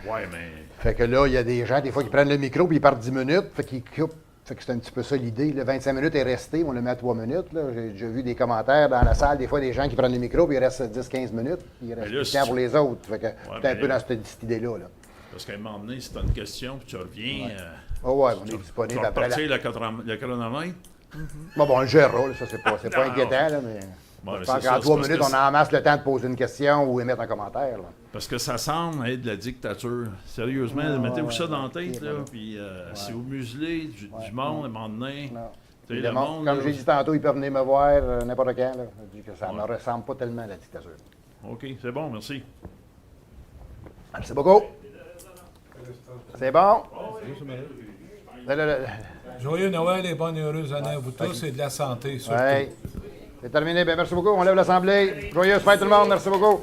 Oui, mais... Fait que là, il y a des gens, des fois, qui prennent le micro puis ils partent 10 minutes. Fait qu'ils coupent. Fait que c'est un petit peu ça l'idée. 25 minutes est resté, on le met à 3 minutes. Là. J'ai déjà vu des commentaires dans la salle, des fois, des gens qui prennent le micro puis ils restent 10-15 minutes. Puis ils restent du temps pour les autres. Fait que c'est un peu dans cette idée-là. Parce qu'à un moment donné, si tu as une question puis tu reviens... on est disponible tu vas après. Partir le chronomètre? Bon, on le gérera, là, ça, c'est pas inquiétant, là, mais... Bon, je pense qu'en 3 minutes, on amasse le temps de poser une question ou émettre un commentaire. Là. Parce que ça semble être de la dictature. Sérieusement, mettez-vous ça dans la tête, là, puis si vous muselez du monde, à un moment donné... Le monde, comme j'ai dit tantôt, ils peuvent venir me voir n'importe quand. Là. Je dis que ça ne me ressemble pas tellement à la dictature. OK, c'est bon, merci. Merci beaucoup. C'est bon? Joyeux Noël et bonne et heureuse année à vous tous et de la santé, surtout. Oui. C'est terminé. Bien, merci beaucoup. On lève l'Assemblée. Joyeuse fête tout le monde. Merci beaucoup.